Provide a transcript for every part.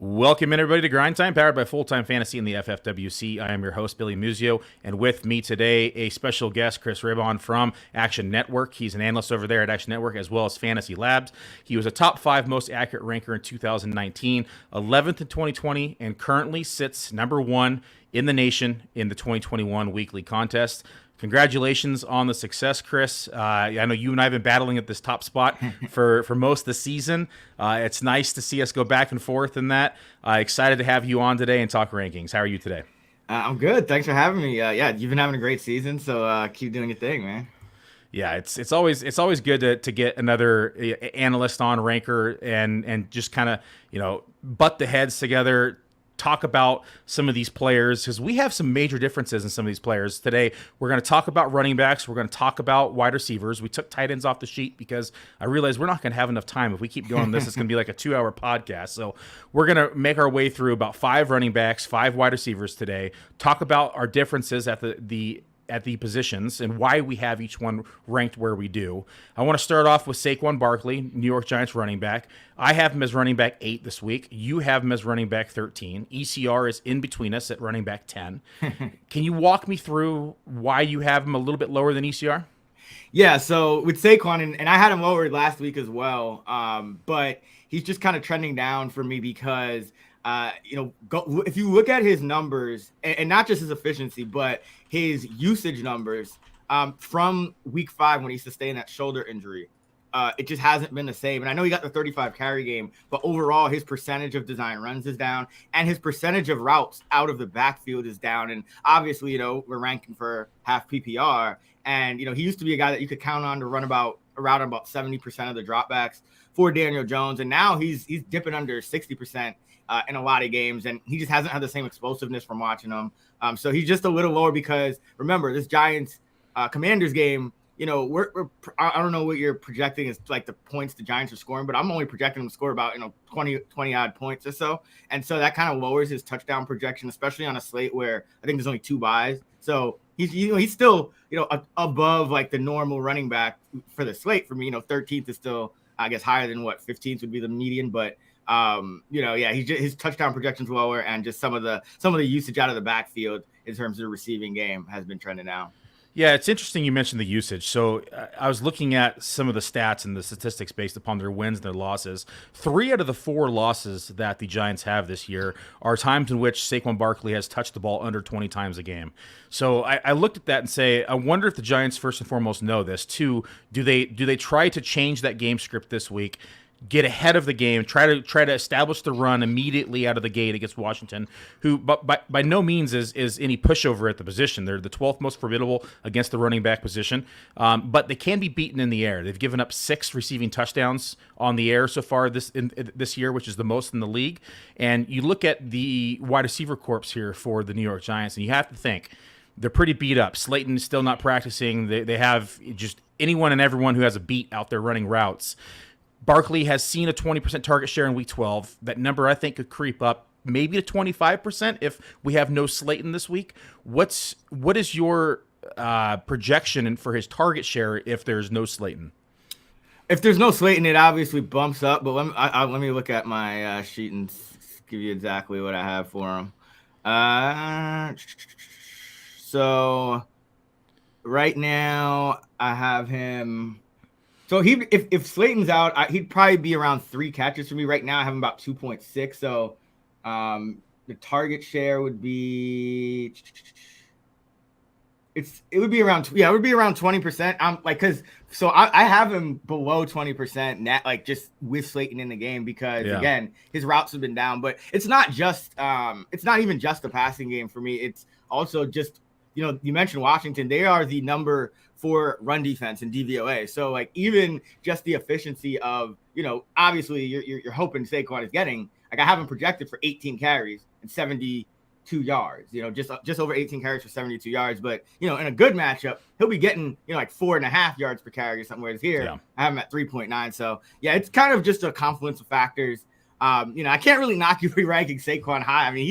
Welcome in everybody to Grind Time, powered by Full Time Fantasy in the FFWC. I am your host, Billy Muzio, and with me today, a special guest, Chris Raybon from Action Network. He's an analyst over there at Action Network, as well as Fantasy Labs. He was a top 5 most accurate ranker in 2019, 11th in 2020, and currently sits number 1 in the nation in the 2021 weekly contest. Congratulations on the success, Chris. I know you and I have been battling at this top spot for most of the season. It's nice to see us go back and forth in that. Excited to have you on today and talk rankings. How are you today? I'm good. Thanks for having me. Yeah, you've been having a great season, so keep doing your thing, man. Yeah, it's always good to get another analyst on, ranker, and just kind of butt the heads together. Talk about some of these players because we have some major differences in some of these players. Today, we're going to talk about running backs. We're going to talk about wide receivers. We took tight ends off the sheet because I realized we're not going to have enough time. If we keep going on this, it's going to be like a 2-hour podcast. So we're going to make our way through about 5 running backs, 5 wide receivers today, talk about our differences at the positions and why we have each one ranked where we do. I want to start off with Saquon Barkley, New York Giants running back. I have him as running back 8 this week. You have him as running back 13. ECR is in between us at running back 10. Can you walk me through why you have him a little bit lower than ECR? Yeah, so with Saquon, and I had him lowered last week as well, but he's just kind of trending down for me because if you look at his numbers, and not just his efficiency, but his usage numbers from week 5 when he sustained that shoulder injury, it just hasn't been the same. And I know he got the 35 carry game, but overall his percentage of design runs is down, and his percentage of routes out of the backfield is down. And obviously, we're ranking for half PPR, and he used to be a guy that you could count on to run around about 70% of the dropbacks for Daniel Jones, and now he's dipping under 60%. In a lot of games, and he just hasn't had the same explosiveness from watching him. So he's just a little lower because remember this Giants Commanders game. I don't know what you're projecting is like the points the Giants are scoring, but I'm only projecting them to score about 20 odd points or so, and so that kind of lowers his touchdown projection, especially on a slate where I think there's only 2 buys. So he's still above like the normal running back for the slate for me. 13th is still I guess higher than what 15th would be the median, but. His touchdown projection's lower, and just some of the usage out of the backfield in terms of the receiving game has been trending down. Yeah, it's interesting you mentioned the usage. So I was looking at some of the stats and the statistics based upon their wins and their losses. 3 out of the 4 losses that the Giants have this year are times in which Saquon Barkley has touched the ball under 20 times a game. So I looked at that and say, I wonder if the Giants first and foremost know this. 2, do they try to change that game script this week? Get ahead of the game, try to establish the run immediately out of the gate against Washington, who by no means is any pushover at the position. They're the 12th most formidable against the running back position, but they can be beaten in the air. They've given up 6 receiving touchdowns on the air so far this year, which is the most in the league. And you look at the wide receiver corps here for the New York Giants, and you have to think they're pretty beat up. Slayton is still not practicing. They have just anyone and everyone who has a beat out there running routes. Barkley has seen a 20% target share in week 12. That number, I think, could creep up maybe to 25% if we have no Slayton this week. What is your projection for his target share if there's no Slayton? If there's no Slayton, it obviously bumps up. But let me look at my sheet and give you exactly what I have for him. So right now I have him. So if Slayton's out, he'd probably be around 3 catches for me. Right now I have him about 2.6. So the target share would be it would be around 20%. I have him below 20% net, like just with Slayton in the game because again his routes have been down. But it's not even just the passing game for me. It's also just you mentioned Washington. They are the number 4 run defense in DVOA. So like even just the efficiency of, obviously you're hoping Saquon is getting, like I have him projected for 18 carries and 72 yards, just over 18 carries for 72 yards. But, in a good matchup, he'll be getting, like 4.5 yards per carry or something. Whereas here, I have him at 3.9. So yeah, it's kind of just a confluence of factors. I can't really knock you re-ranking Saquon high. I mean,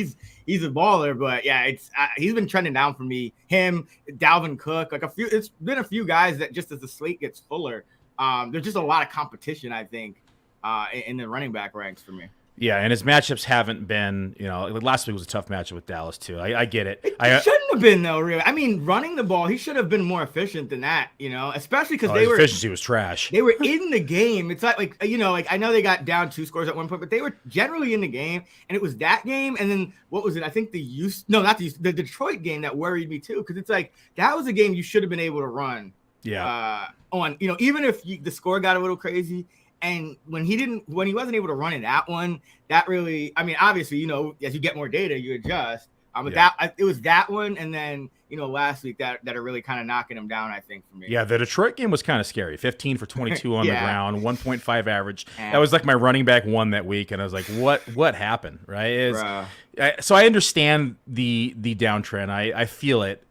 he's a baller, but yeah, he's been trending down for me. Him, Dalvin Cook, it's been a few guys that just as the slate gets fuller, there's just a lot of competition, I think, in the running back ranks for me. Yeah, and his matchups haven't been, like last week was a tough matchup with Dallas too. I get it. It shouldn't have been though, really. I mean, running the ball, he should have been more efficient than that, especially because his efficiency was trash. They were in the game. It's like I know they got down 2 scores at one point, but they were generally in the game. And it was that game, and then what was it? I think the Detroit game that worried me too, because it's like that was a game you should have been able to run. Yeah. On even if the score got a little crazy. And when he wasn't able to run in that one, that really, I mean, obviously, as you get more data, you adjust. But it was that one, and then last week that are really kind of knocking him down, I think, for me. Yeah, the Detroit game was kind of scary. 15 for 22 on the ground, 1.5 average. That was like my running back one that week, and I was like, what happened, right? So I understand the downtrend. I feel it.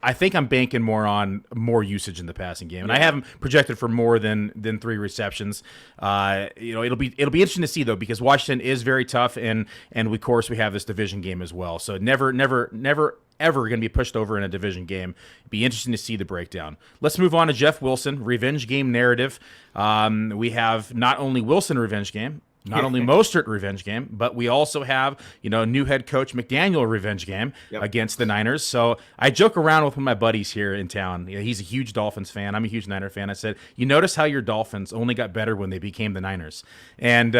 I think I'm banking more on more usage in the passing game, and I haven't projected for more than 3 receptions. It'll be interesting to see though, because Washington is very tough, and of course we have this division game as well. So never ever going to be pushed over in a division game. It'd be interesting to see the breakdown. Let's move on to Jeff Wilson, revenge game narrative. We have not only Wilson revenge game, not only Mostert revenge game, but we also have, new head coach McDaniel revenge game against the Niners. So I joke around with one of my buddies here in town. He's a huge Dolphins fan. I'm a huge Niner fan. I said, you notice how your Dolphins only got better when they became the Niners. And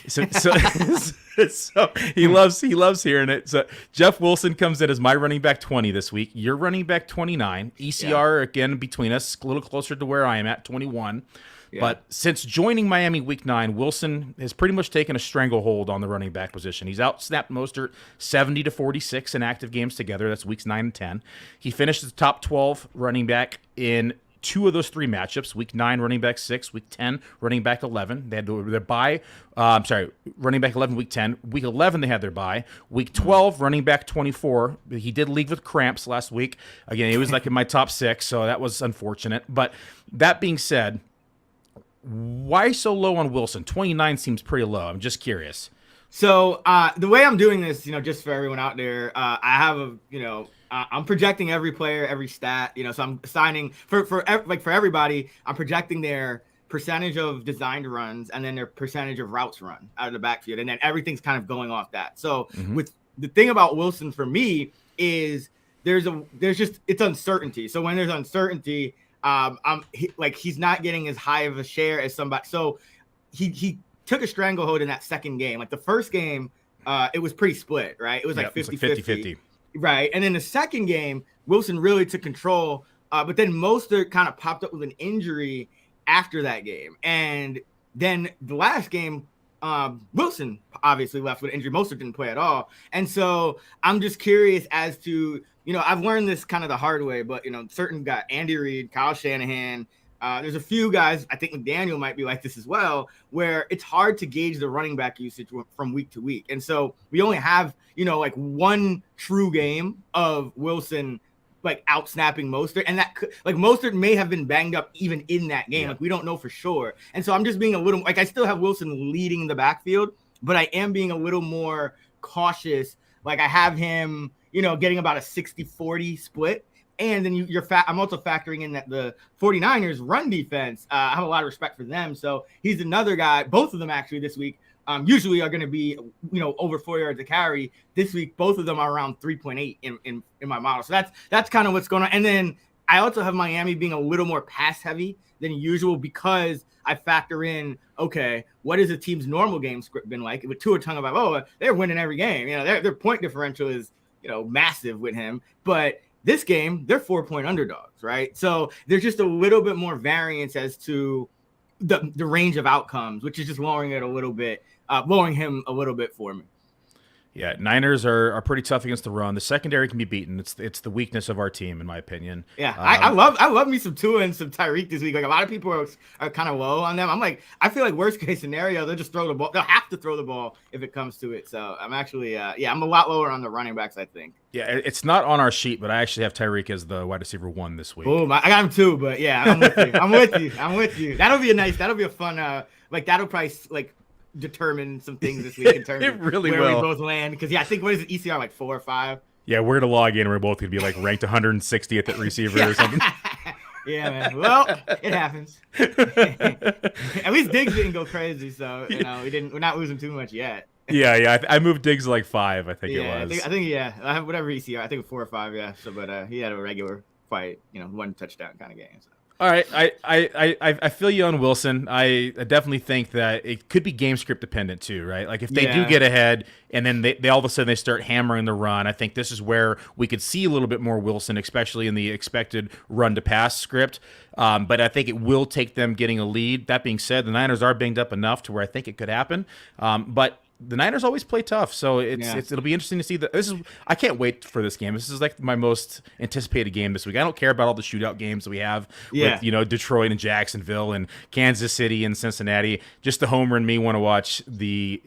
so he loves hearing it. So Jeff Wilson comes in as my running back 20 this week. You're running back 29. ECR again between us, a little closer to where I am at 21. Yeah. But since joining Miami Week 9, Wilson has pretty much taken a stranglehold on the running back position. He's outsnapped Mostert 70-46 in active games together. That's weeks 9 and 10. He finished the top 12 running back in 2 of those 3 matchups. Week 9, running back 6. Week 10, running back 11. They had their bye. Running back 11, week 10. Week 11, they had their bye. Week 12, running back 24. He did leave with cramps last week. Again, he was like in my top 6, so that was unfortunate. But that being said, why so low on Wilson? 29 seems pretty low. I'm just curious. So the way I'm doing this, just for everyone out there, I have I'm projecting every player, every stat, so I'm assigning for everybody, I'm projecting their percentage of designed runs and then their percentage of routes run out of the backfield. And then everything's kind of going off that. So with the thing about Wilson for me is it's uncertainty. So when there's uncertainty, he's not getting as high of a share as somebody. So he took a stranglehold in that second game. Like the first game, it was pretty split, right? It was like 50-50. Right. And then the second game, Wilson really took control. But then Mostert kind of popped up with an injury after that game. And then the last game, Wilson obviously left with an injury. Mostert didn't play at all. And so I'm just curious as to, I've learned this kind of the hard way, but, certain guys, Andy Reid, Kyle Shanahan, there's a few guys, I think McDaniel might be like this as well, where it's hard to gauge the running back usage from week to week. And so we only have, one true game of Wilson, out snapping Mostert. And that Mostert may have been banged up even in that game. Yeah. We don't know for sure. And so I'm just being a little, I still have Wilson leading the backfield, but I am being a little more cautious. I have him, getting about a 60-40 split. And then I'm also factoring in that the 49ers run defense, I have a lot of respect for them. So he's another guy, both of them actually this week, usually are going to be, over 4 yards a carry. This week, both of them are around 3.8 in my model. So that's kind of what's going on. And then I also have Miami being a little more pass heavy than usual because I factor in, okay, what is a team's normal game script been like? With Tua Tagovailoa, they're winning every game. Their point differential is, massive with him. But this game, they're 4-point underdogs, right? So there's just a little bit more variance as to the range of outcomes, which is just lowering him a little bit for me. Yeah, Niners are pretty tough against the run. The secondary can be beaten. It's the weakness of our team, in my opinion. Yeah, I love me some Tua and some Tyreek this week. A lot of people are kind of low on them. I'm I feel like worst case scenario, they'll just throw the ball. They'll have to throw the ball if it comes to it. So I'm actually, I'm a lot lower on the running backs, I think. Yeah, it's not on our sheet, but I actually have Tyreek as the wide receiver 1 this week. Oh, I got him too, but yeah, I'm with you. That'll be a fun, that'll probably determine some things this week in terms of where we both land. Because I think what is it, ECR 4 or 5? Yeah, we're gonna log in. We're both gonna be ranked 160th at receiver or something. Yeah, man. Well, it happens. At least Diggs didn't go crazy, so we're not losing too much yet. Yeah. I moved Diggs to like 5, I think it Yeah, was. I think yeah, I have whatever ECR. I think it was 4 or 5. Yeah. So, but he had a regular fight, one touchdown kind of game. So. All right, I feel you on Wilson. I definitely think that it could be game script dependent too, right? Like if they do get ahead and then they all of a sudden they start hammering the run, I think this is where we could see a little bit more Wilson, especially in the expected run to pass script. But I think it will take them getting a lead. That being said, the Niners are banged up enough to where I think it could happen. But the Niners always play tough, so it'll be interesting to see that. I can't wait for this game. This is like my most anticipated game this week. I don't care about all the shootout games that we have with Detroit and Jacksonville and Kansas City and Cincinnati. Just the homer and me want to watch the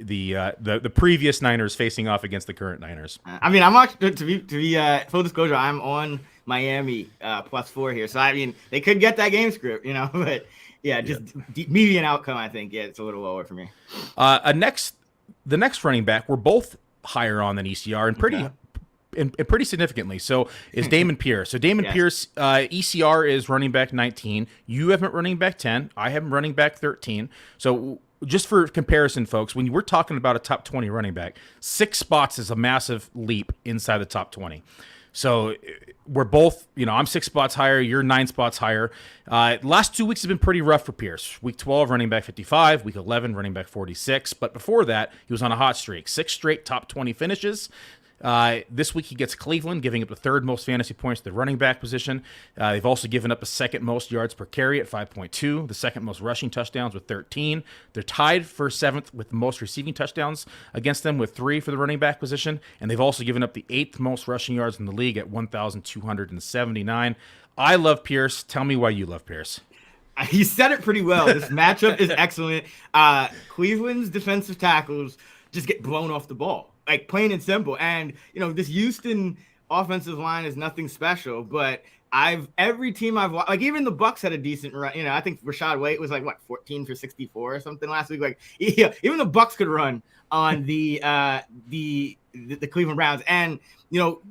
previous Niners facing off against the current Niners. I mean, I'm actually to be full disclosure, I'm on Miami +4 here, so I mean they could get that game script, but median outcome. I think it's a little lower for me. The next running back, we're both higher on than ECR and pretty significantly. So is Damon Pierce. So Damon Pierce, ECR is running back 19. You have him running back 10. I have him running back 13. So just for comparison, folks, when we're talking about a top 20 running back, 6 spots is a massive leap inside the top 20. So we're both, I'm 6 spots higher. You're 9 spots higher. Last 2 weeks have been pretty rough for Pierce. Week 12, running back 55. Week 11, running back 46. But before that, he was on a hot streak. 6 straight top 20 finishes. This week he gets Cleveland, giving up the 3rd most fantasy points to the running back position. They've also given up the 2nd most yards per carry at 5.2, the 2nd most rushing touchdowns with 13. They're tied for 7th with the most receiving touchdowns against them with 3 for the running back position, and they've also given up the 8th most rushing yards in the league at 1,279. I love Pierce. Tell me why you love Pierce. He said it pretty well. This matchup is excellent. Cleveland's defensive tackles just get blown off the ball. Like plain and simple. And, this Houston offensive line is nothing special, but every team I've watched, like even the Bucks had a decent run. I think Rashad White was like 14 for 64 or something last week. Like even the Bucks could run on the Cleveland Browns. And,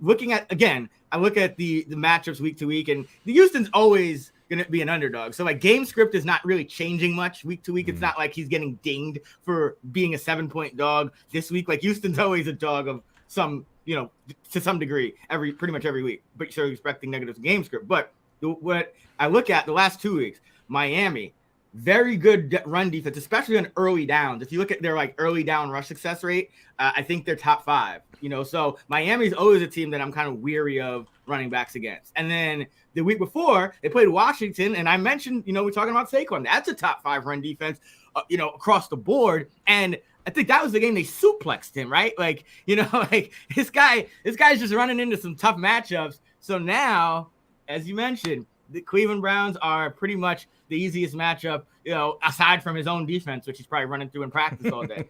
looking at, again, I look at the matchups week to week, and the Houston's always going to be an underdog. So like game script is not really changing much week to week. It's not like he's getting dinged for being a 7-point dog this week. Like Houston's always a dog of some, to some degree pretty much every week, but you're expecting negative game script. But what I look at the last 2 weeks, Miami, very good run defense, especially on early downs. If you look at their like early down rush success rate, I think they're top 5, so Miami's always a team that I'm kind of weary of running backs against. And then the week before they played Washington, and I mentioned, we're talking about Saquon. That's a top 5 run defense, across the board. And I think that was the game they suplexed him, right? Like, like this guy's just running into some tough matchups. So now, as you mentioned, the Cleveland Browns are pretty much the easiest matchup, aside from his own defense, which he's probably running through in practice all day.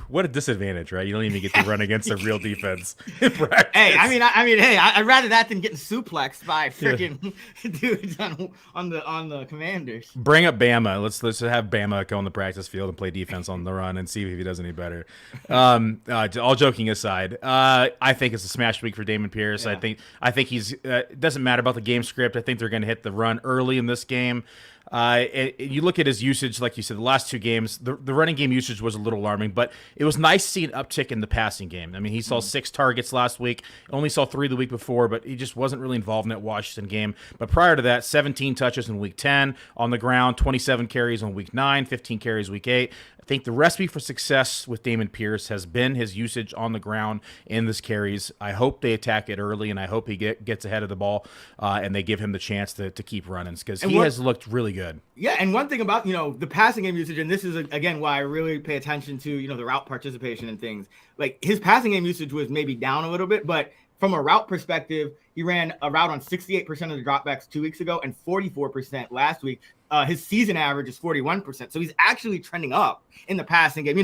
What a disadvantage, right? You don't even get to run against a real defense in practice. Hey, I'd rather that than getting suplexed by freaking dudes on the Commanders. Bring up Bama. Let's have Bama go on the practice field and play defense on the run and see if he does any better. All joking aside, I think it's a smash week for Damon Pierce. Yeah. I think he's it doesn't matter about the game script. I think they're going to hit the run early in this game. You look at his usage, like you said, the last 2 games, the running game usage was a little alarming, but it was nice to see an uptick in the passing game. I mean, he saw 6 targets last week, only saw 3 the week before, but he just wasn't really involved in that Washington game. But prior to that, 17 touches in week 10 on the ground, 27 carries on week 9, 15 carries week 8. I think the recipe for success with Damon Pierce has been his usage on the ground in this carries. I hope they attack it early, and I hope he gets ahead of the ball, and they give him the chance to keep running, because he has looked really good. Yeah, and one thing about, the passing game usage, and this is, again, why I really pay attention to, the route participation and things. Like, his passing game usage was maybe down a little bit, but from a route perspective, he ran a route on 68% of the dropbacks 2 weeks ago and 44% last week. His season average is 41%. So he's actually trending up in the passing game.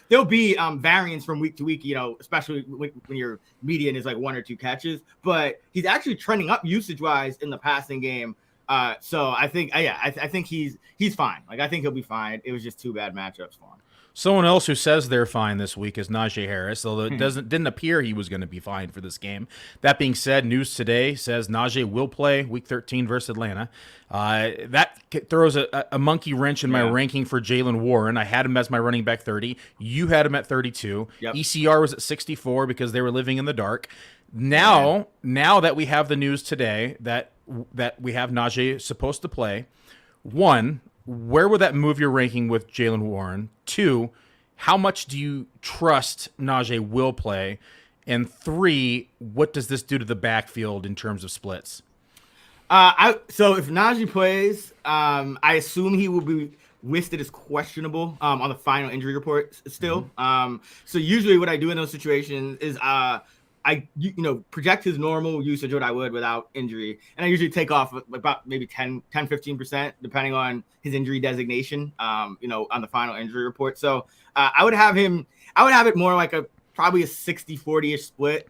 There'll be variance from week to week, especially when your median is like 1 or 2 catches, but he's actually trending up usage wise in the passing game. So I think, I think he's fine. Like, I think he'll be fine. It was just two bad matchups for him. Someone else who says they're fine this week is Najee Harris, although it didn't appear he was going to be fine for this game. That being said, news today says Najee will play Week 13 versus Atlanta. That throws a monkey wrench in my ranking for Jaylen Warren. I had him as my running back 30. You had him at 32. Yep. ECR was at 64 because they were living in the dark. Now that we have the news today that we have Najee supposed to play, one, where would that move your ranking with Jaylen Warren? Two, how much do you trust Najee will play? And three, what does this do to the backfield in terms of splits? So if Najee plays, I assume he will be listed as questionable on the final injury report still. So usually what I do in those situations is I project his normal usage, what I would without injury. And I usually take off about maybe 10-15%, depending on his injury designation, on the final injury report. So I would have it more like probably a 60-40-ish split,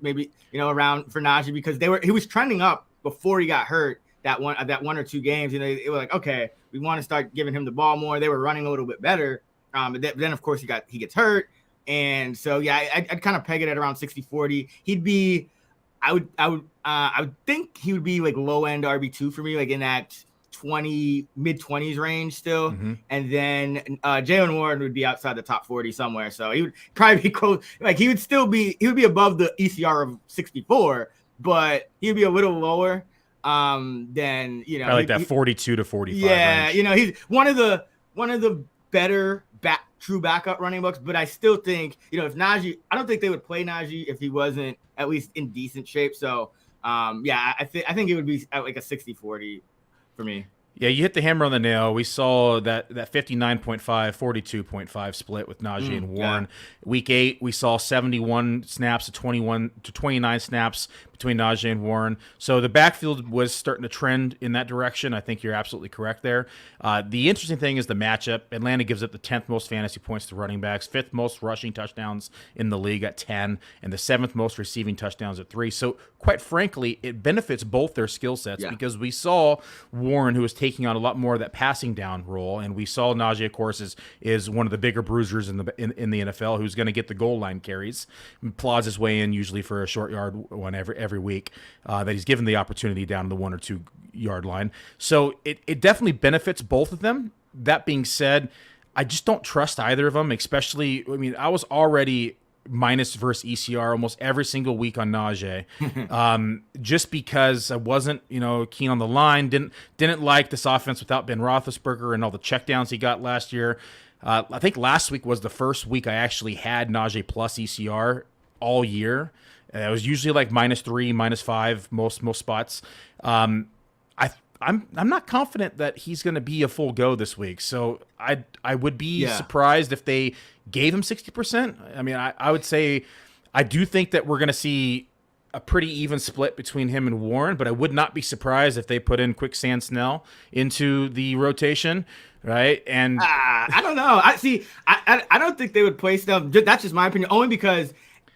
maybe, around for Najee, because he was trending up before he got hurt that one or two games. It was like, okay, we want to start giving him the ball more. They were running a little bit better. But then of course he gets hurt. And so, I'd kind of peg it at around 60-40. He'd be, I would think he would be like low end RB2 for me, like in that mid-20s range still. And then Jaylen Warren would be outside the top 40 somewhere. So he would probably be close. Like he would be above the ECR of 64, but he'd be a little lower than, I like that 42 to 45 range. He's one of the better true backup running backs, but I still think, if Najee, I don't think they would play Najee if he wasn't at least in decent shape. So, I think it would be at like a 60-40 for me. Yeah, you hit the hammer on the nail. We saw that 59.5, 42.5 split with Najee and Warren. Yeah. Week 8, we saw 71 snaps to 29 snaps between Najee and Warren. So the backfield was starting to trend in that direction. I think you're absolutely correct there. The interesting thing is the matchup. Atlanta gives up the 10th most fantasy points to running backs, 5th most rushing touchdowns in the league at 10, and the 7th most receiving touchdowns at 3. So quite frankly, it benefits both their skill sets because we saw Warren, who was taking on a lot more of that passing down role, and we saw Najee, of course, is one of the bigger bruisers in the NFL, who's going to get the goal line carries, plods his way in usually for a short yard one every week, that he's given the opportunity down the 1 or 2 yard line. So it definitely benefits both of them. That being said, I just don't trust either of them, especially, I was already minus versus ECR almost every single week on Najee, just because I wasn't, keen on the line. Didn't like this offense without Ben Roethlisberger and all the checkdowns he got last year. I think last week was the first week I actually had Najee plus ECR all year. It was usually like -3, -5 most spots. I'm not confident that he's going to be a full go this week. So I would be surprised if they gave him 60%. I would say I do think that we're going to see a pretty even split between him and Warren, but I would not be surprised if they put in Quicksand Snell into the rotation, right? And I don't know. I don't think they would play Snell. That's just my opinion, only because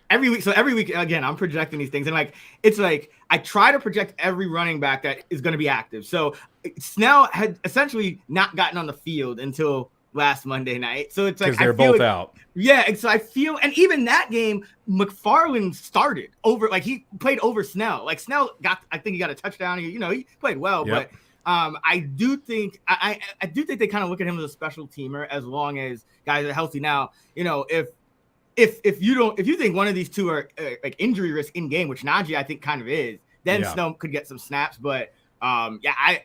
every week, again, I'm projecting these things, and it's like I try to project every running back that is going to be active. So Snell had essentially not gotten on the field until last Monday night. So it's like because they're both out. Yeah, and so I feel, and even that game, McFarland started over, like he played over Snell. Like Snell I think he got a touchdown. He played well, but I do think they kind of look at him as a special teamer as long as guys are healthy. Now, if you think one of these two are like injury risk in game, which Najee I think kind of is, then Snell could get some snaps. But I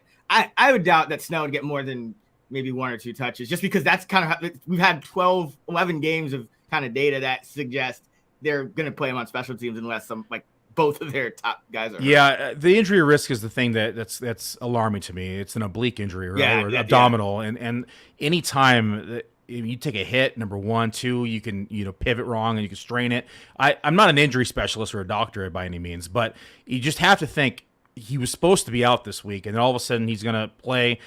would doubt that Snell would get more than maybe 1 or 2 touches, just because that's kind of we've had 11 games of kind of data that suggest they're going to play him on special teams unless both of their top guys are hurt. The injury risk is the thing that's alarming to me. It's an oblique injury, right? Or abdominal, and any time that you take a hit, number 1, 2, you can pivot wrong and you can strain it. I'm not an injury specialist or a doctor by any means, but you just have to think he was supposed to be out this week, and then all of a sudden he's going to play.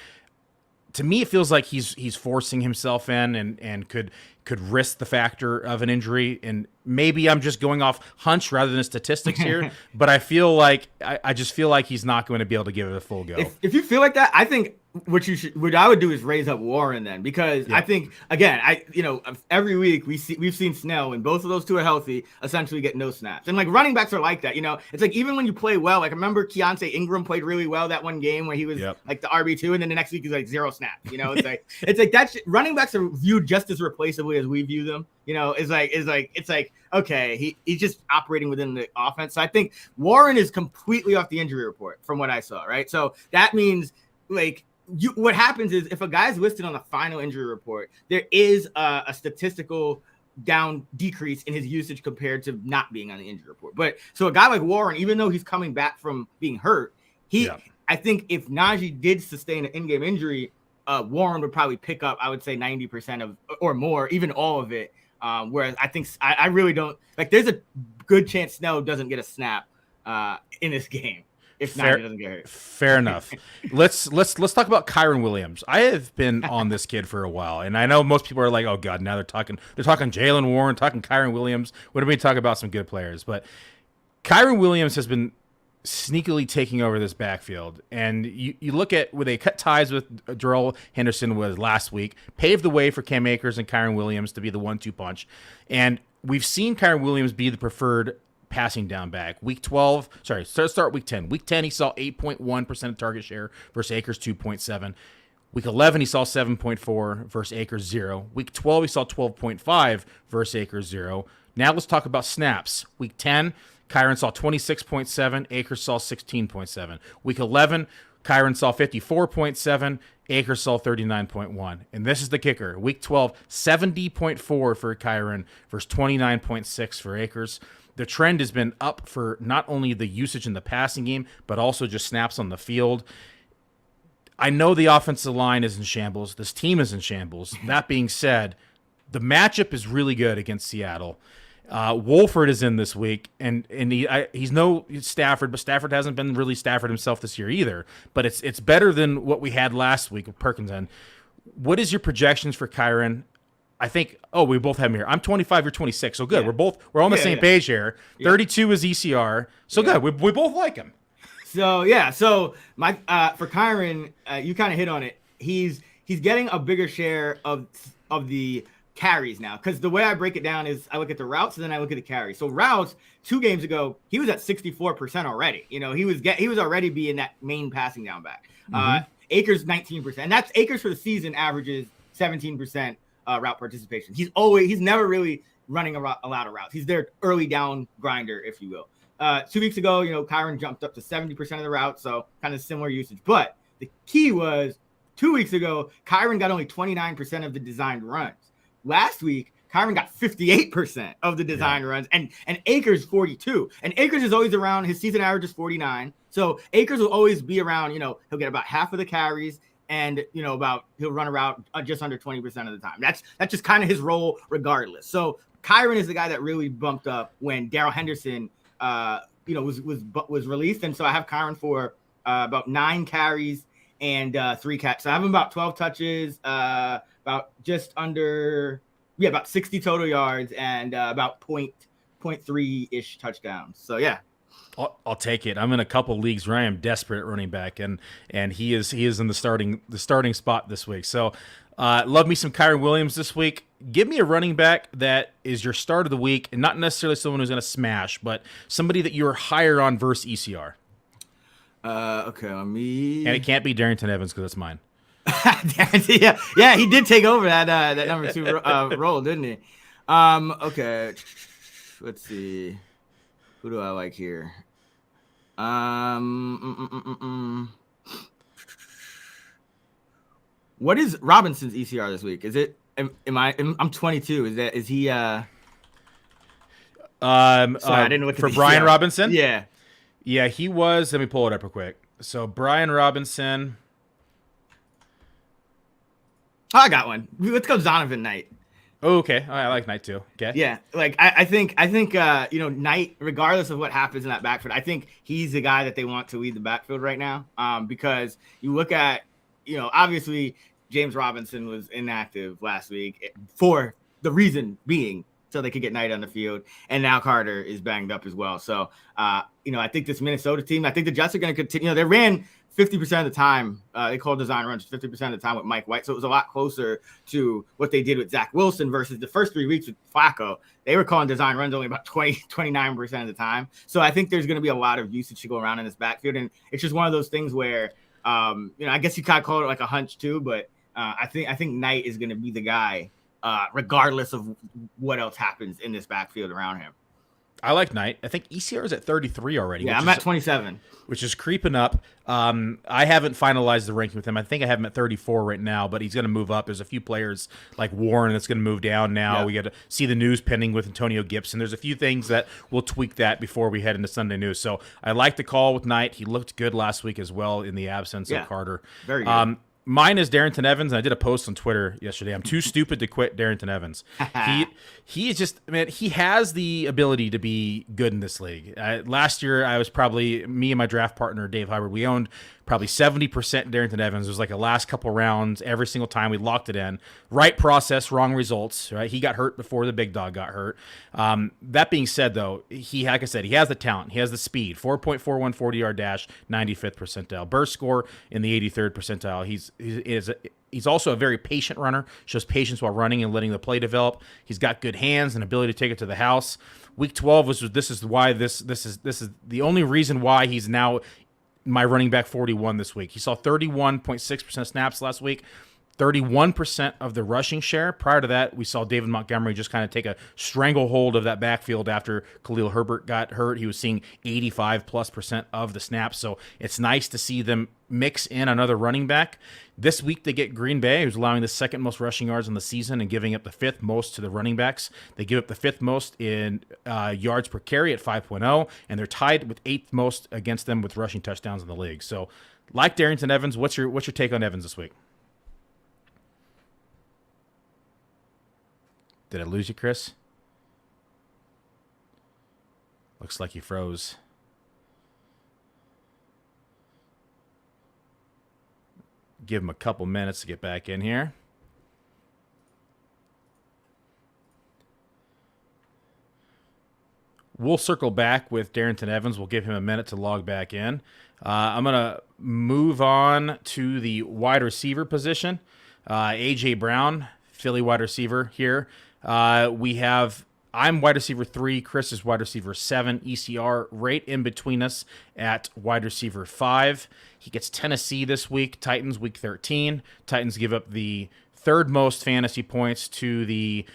To me, it feels like he's forcing himself in and could could risk the factor of an injury. And maybe I'm just going off hunch rather than statistics here, but I feel like I just feel like he's not going to be able to give it a full go. If you feel like that, I think what I would do is raise up Warren then, because I think again, every week we've seen Snell, and both of those two are healthy, essentially get no snaps. And like running backs are like that, it's like even when you play well, like I remember Keontae Ingram played really well that one game where he was like the RB2, and then the next week he's like 0 snaps. It's like that's running backs are viewed just as replaceably as we view them. It's like okay, he's just operating within the offense. So I think Warren is completely off the injury report from what I saw, right? So that means like what happens is if a guy's listed on the final injury report, there is a statistical decrease in his usage compared to not being on the injury report. But so a guy like Warren, even though he's coming back from being hurt, I think if Najee did sustain an in-game injury, Warren would probably pick up, I would say 90% of or more, even all of it. Whereas I think I really don't like. There's a good chance Snell doesn't get a snap in this game if Najee doesn't get hurt. Fair enough. Let's talk about Kyren Williams. I have been on this kid for a while, and I know most people are like, "Oh God, now they're talking Jaylen Warren, talking Kyren Williams." What do we talk about some good players? But Kyren Williams has been sneakily taking over this backfield, and you look at where they cut ties with Darrell Henderson was last week, paved the way for Cam Akers and Kyren Williams to be the 1-2 punch, and we've seen Kyren Williams be the preferred passing down back. Start week 10. Week 10, he saw 8.1% of target share versus Akers 2.7. Week 11, he saw 7.4 versus Akers 0. Week 12, he saw 12.5 versus Akers 0. Now let's talk about snaps. Week 10, Kyren saw 26.7, Akers saw 16.7. Week 11, Kyren saw 54.7, Akers saw 39.1. And this is the kicker. Week 12, 70.4 for Kyren versus 29.6 for Akers. The trend has been up for not only the usage in the passing game, but also just snaps on the field. I know the offensive line is in shambles. This team is in shambles. That being said, the matchup is really good against Seattle. Wolford is in this week, and he's no Stafford, but Stafford hasn't been really Stafford himself this year either. But it's better than what we had last week with Perkins. And what is your projections for Kyren? I think, we both have him here. I'm 25, you're 26. So good. Yeah. We're on the same page here. 32 is ECR. So good. We both like him. So my for Kyren, you kind of hit on it. He's getting a bigger share of the carries now, because the way I break it down is I look at the routes and then I look at the carries. So routes 2 games ago, he was at 64% already. He was already being that main passing down back. Akers 19%, and that's Akers for the season averages 17% route participation. He's never really running a lot of routes. He's their early down grinder, if you will. 2 weeks ago, Kyren jumped up to 70% of the routes, so kind of similar usage. But the key was 2 weeks ago, Kyren got only 29% of the designed runs. Last week, Kyren got 58% of the design runs, and Akers 42. And Akers is always around, his season average is 49. So Akers will always be around, he'll get about half of the carries, and he'll run around just under 20% of the time. That's just kind of his role regardless. So Kyren is the guy that really bumped up when Darrell Henderson was released. And so I have Kyren for about 9 carries and 3 catches. So I have him about 12 touches, about just under, about 60 total yards and about 0.3-ish touchdowns. So, yeah. I'll take it. I'm in a couple leagues where I am desperate at running back, and he is in the starting spot this week. So, love me some Kyren Williams this week. Give me a running back that is your start of the week, and not necessarily someone who's going to smash, but somebody that you're higher on versus ECR. Okay, let me. And it can't be Darrington Evans because that's mine. yeah, he did take over that number 2 role, didn't he? Okay, let's see. Who do I like here? What is Robinson's ECR this week? Is it? I'm 22. Is he? Sorry, I didn't look at for Brian Robinson. Yeah, he was. Let me pull it up real quick. So Brian Robinson. Oh, I got one. Let's go Zonovan Knight. Oh, okay. I like Knight too. Okay. Yeah, like I think Knight, regardless of what happens in that backfield, I think he's the guy that they want to lead the backfield right now. Because you look at, obviously James Robinson was inactive last week for the reason being so they could get Knight on the field. And now Carter is banged up as well. So, I think this Minnesota team, I think the Jets are going to continue. They ran 50% of the time. They called design runs 50% of the time with Mike White. So it was a lot closer to what they did with Zach Wilson versus the first 3 weeks with Flacco. They were calling design runs only about 29% of the time. So I think there's going to be a lot of usage to go around in this backfield. And it's just one of those things where, I guess you kind of call it like a hunch too, but I think Knight is going to be the guy regardless of what else happens in this backfield around him. I like Knight. I think ECR is at 33 already. Yeah, I'm at 27. Which is creeping up. I haven't finalized the ranking with him. I think I have him at 34 right now, but he's going to move up. There's a few players like Warren that's going to move down now. Yeah. We got to see the news pending with Antonio Gibson. There's a few things that we'll tweak that before we head into Sunday news. So I like the call with Knight. He looked good last week as well in the absence of Carter. Very good. Mine is Darrington Evans, and I did a post on Twitter yesterday. I'm too stupid to quit Darrington Evans. He is just, man, he has the ability to be good in this league. Last year, I was probably, me and my draft partner, Dave Hubbard, we owned probably 70% Darrington Evans. It was like the last couple rounds, every single time we locked it in. Right process, wrong results, right? He got hurt before the big dog got hurt. That being said, though, like I said, he has the talent. He has the speed. 4.41 40-yard dash, 95th percentile. Burst score in the 83rd percentile. He's also a very patient runner, shows patience while running and letting the play develop. He's got good hands and ability to take it to the house. Week 12 this is the only reason why he's now my running back 41 this week. He saw 31.6% snaps last week, 31% of the rushing share. Prior to that, we saw David Montgomery just kind of take a stranglehold of that backfield after Khalil Herbert got hurt. He was seeing 85+% of the snaps. So it's nice to see them mix in another running back. This week they get Green Bay, who's allowing the second most rushing yards in the season and giving up the fifth most to the running backs. They give up the fifth most in yards per carry at 5.0, and they're tied with eighth most against them with rushing touchdowns in the league. So, like Darrington Evans, what's your take on Evans this week? Did I lose you, Chris? Looks like you froze. Give him a couple minutes to get back in here. We'll circle back with Darrington Evans. We'll give him a minute to log back in. I'm going to move on to the wide receiver position. A.J. Brown, Philly wide receiver here. I'm wide receiver 3. Chris is wide receiver 7. ECR right in between us at wide receiver 5. He gets Tennessee this week. Titans week 13. Titans give up the third most fantasy points to the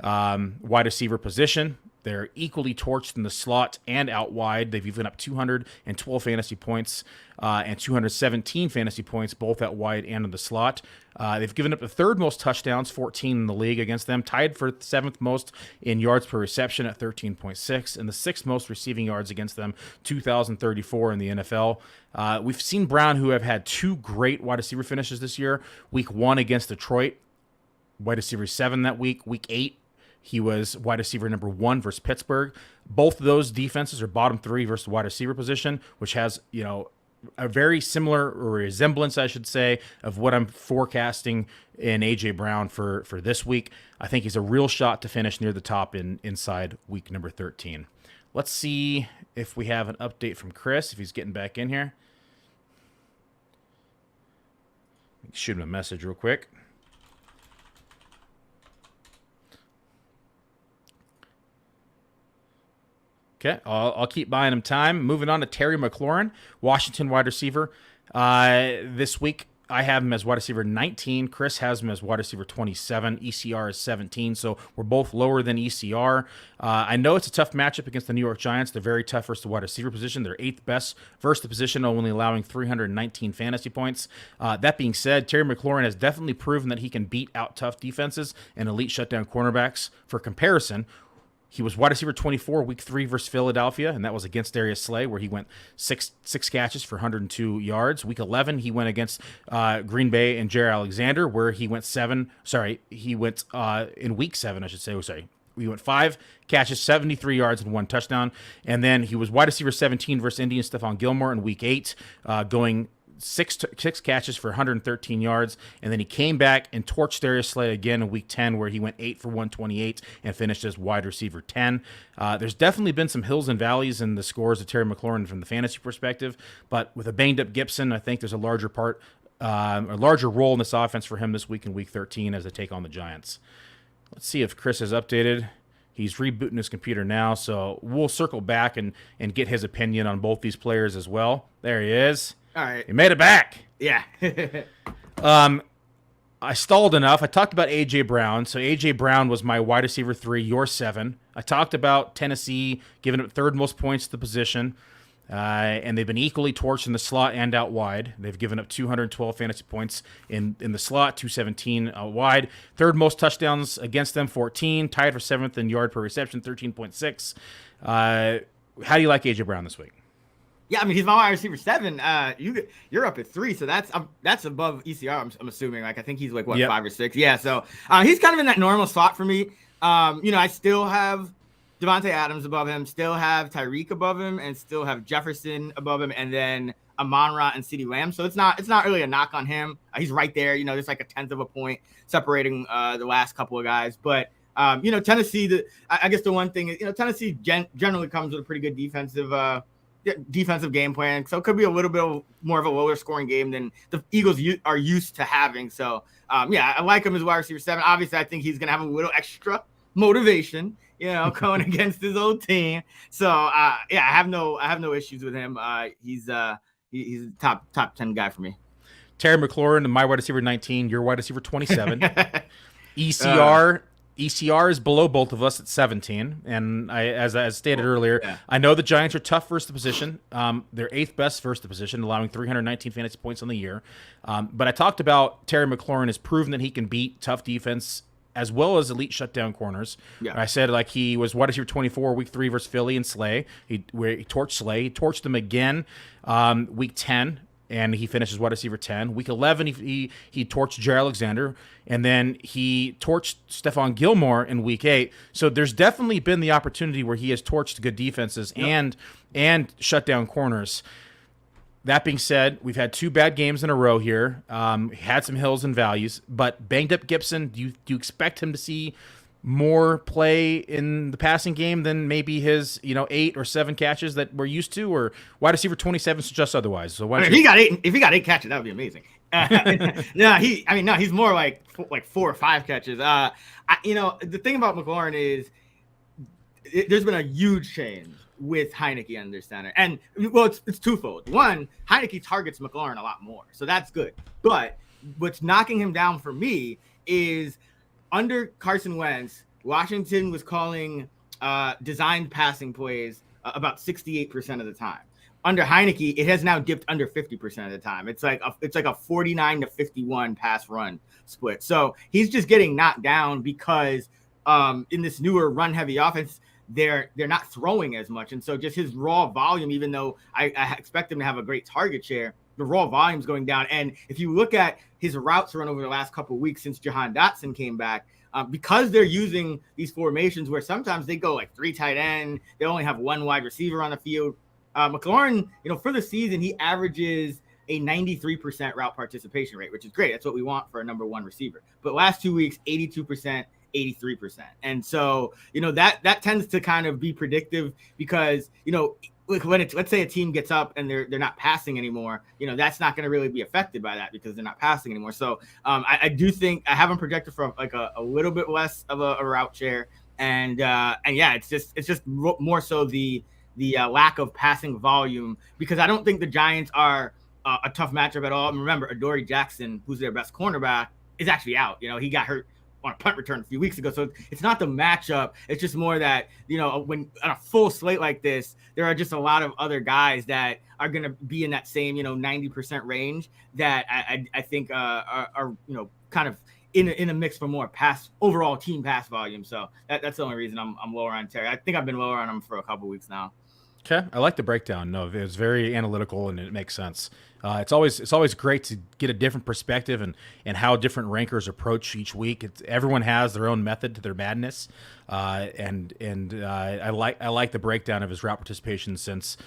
wide receiver position. They're equally torched in the slot and out wide. They've given up 212 fantasy points and 217 fantasy points, both out wide and in the slot. They've given up the third most touchdowns, 14 in the league against them, tied for seventh most in yards per reception at 13.6, and the sixth most receiving yards against them, 2,034 in the NFL. We've seen Brown, who have had two great wide receiver finishes this year. Week 1 against Detroit, wide receiver 7 that week. Week 8, he was wide receiver number 1 versus Pittsburgh. Both of those defenses are bottom 3 versus the wide receiver position, which has, a very similar or resemblance, I should say, of what I'm forecasting in A.J. Brown for this week. I think he's a real shot to finish near the top inside week number 13. Let's see if we have an update from Chris, if he's getting back in here. Shoot him a message real quick. Okay, I'll keep buying him time. Moving on to Terry McLaurin, Washington wide receiver. This week, I have him as wide receiver 19. Chris has him as wide receiver 27. ECR is 17, so we're both lower than ECR. I know it's a tough matchup against the New York Giants. They're very tough versus the wide receiver position. They're 8th best versus the position, only allowing 319 fantasy points. That being said, Terry McLaurin has definitely proven that he can beat out tough defenses and elite shutdown cornerbacks. For comparison, he was wide receiver 24 week 3 versus Philadelphia, and that was against Darius Slay, where he went six catches for 102 yards. Week 11, he went against Green Bay and Jair Alexander, where he went in week 7, I should say. He went 5 catches, 73 yards, and 1 touchdown. And then he was wide receiver 17 versus Indy and Stephon Gilmore in week 8, going six catches for 113 yards, and then he came back and torched Darius Slay again in week 10, where he went 8 for 128 and finished as wide receiver 10. There's definitely been some hills and valleys in the scores of Terry McLaurin from the fantasy perspective, but with a banged up Gibson, I think there's a larger role in this offense for him this week in week 13 as they take on the Giants. Let's see if Chris is updated. He's rebooting his computer now, so we'll circle back and get his opinion on both these players as well. There he is. All right. He made it back. Yeah. I stalled enough. I talked about A.J. Brown. So A.J. Brown was my wide receiver 3, your 7. I talked about Tennessee giving up third most points to the position. And they've been equally torched in the slot and out wide. They've given up 212 fantasy points in the slot, 217 out wide. Third most touchdowns against them, 14. Tied for 7th in yard per reception, 13.6. How do you like A.J. Brown this week? Yeah, I mean, he's my wide receiver 7. You're up at 3, so that's above ECR. I'm assuming. Like, I think he's like 5 or 6. Yeah, so he's kind of in that normal slot for me. I still have Devontae Adams above him, still have Tyreek above him, and still have Jefferson above him, and then Amon-Ra and CeeDee Lamb. So it's not really a knock on him. He's right there. There's like a 10th of a point separating the last couple of guys. But Tennessee, I guess the one thing is, Tennessee generally comes with a pretty good defensive game plan. So it could be a little bit more of a lower scoring game than the Eagles are used to having. So I like him as wide receiver 7. Obviously, I think he's gonna have a little extra motivation, going against his old team. So I have no issues with him. He's a top 10 guy for me. Terry McLaurin, my wide receiver 19, your wide receiver 27. ECR is below both of us at 17, and as stated earlier, I know the Giants are tough versus the position. They're 8th best versus the position, allowing 319 fantasy points on the year. But I talked about Terry McLaurin has proven that he can beat tough defense as well as elite shutdown corners. Yeah. I said he was wide receiver 24 week 3 versus Philly and Slay. He torched Slay. He torched them again week 10, and he finishes wide receiver 10. Week 11, he torched Jair Alexander, and then he torched Stephon Gilmore in week 8. So there's definitely been the opportunity where he has torched good defenses and shut down corners. That being said, we've had 2 bad games in a row here. Had some hills and valleys, but banged up Gibson. Do you expect him to see more play in the passing game than maybe his 8 or 7 catches that we're used to, or wide receiver 27 suggests otherwise? So if he got 8 catches, that would be amazing. He's more like 4 or 5 catches. The thing about McLaurin is there's been a huge change with Heineke under center. And it's twofold. One, Heineke targets McLaurin a lot more, so that's good. But what's knocking him down for me is under Carson Wentz, Washington was calling designed passing plays about 68% of the time. Under Heineke, it has now dipped under 50% of the time. It's like a 49-51 pass run split. So he's just getting knocked down because in this newer run heavy offense, they're not throwing as much. And so just his raw volume, even though I expect him to have a great target share, the raw volume's going down. And if you look at his routes run over the last couple of weeks since Jahan Dotson came back, because they're using these formations where sometimes they go like 3 tight end, they only have 1 wide receiver on the field. McLaurin, for the season, he averages a 93% route participation rate, which is great. That's what we want for a number 1 receiver. But last 2 weeks, 82%. 83%. And so, that tends to kind of be predictive because, when let's say a team gets up and they're not passing anymore, that's not going to really be affected by that because they're not passing anymore. So I do think I have him projected for like a little bit less of a route share. And it's just more so the lack of passing volume, because I don't think the Giants are a tough matchup at all. And remember, Adoree Jackson, who's their best cornerback, is actually out. He got hurt on a punt return a few weeks ago. So it's not the matchup. It's just more that, when on a full slate like this, there are just a lot of other guys that are going to be in that same, 90% range that I think are kind of in a mix for more overall team pass volume. So that's the only reason I'm lower on Terry. I think I've been lower on him for a couple weeks now. Okay, I like the breakdown. No, it's very analytical and it makes sense. It's always great to get a different perspective and how different rankers approach each week. Everyone has their own method to their madness, and I like the breakdown of his route participation since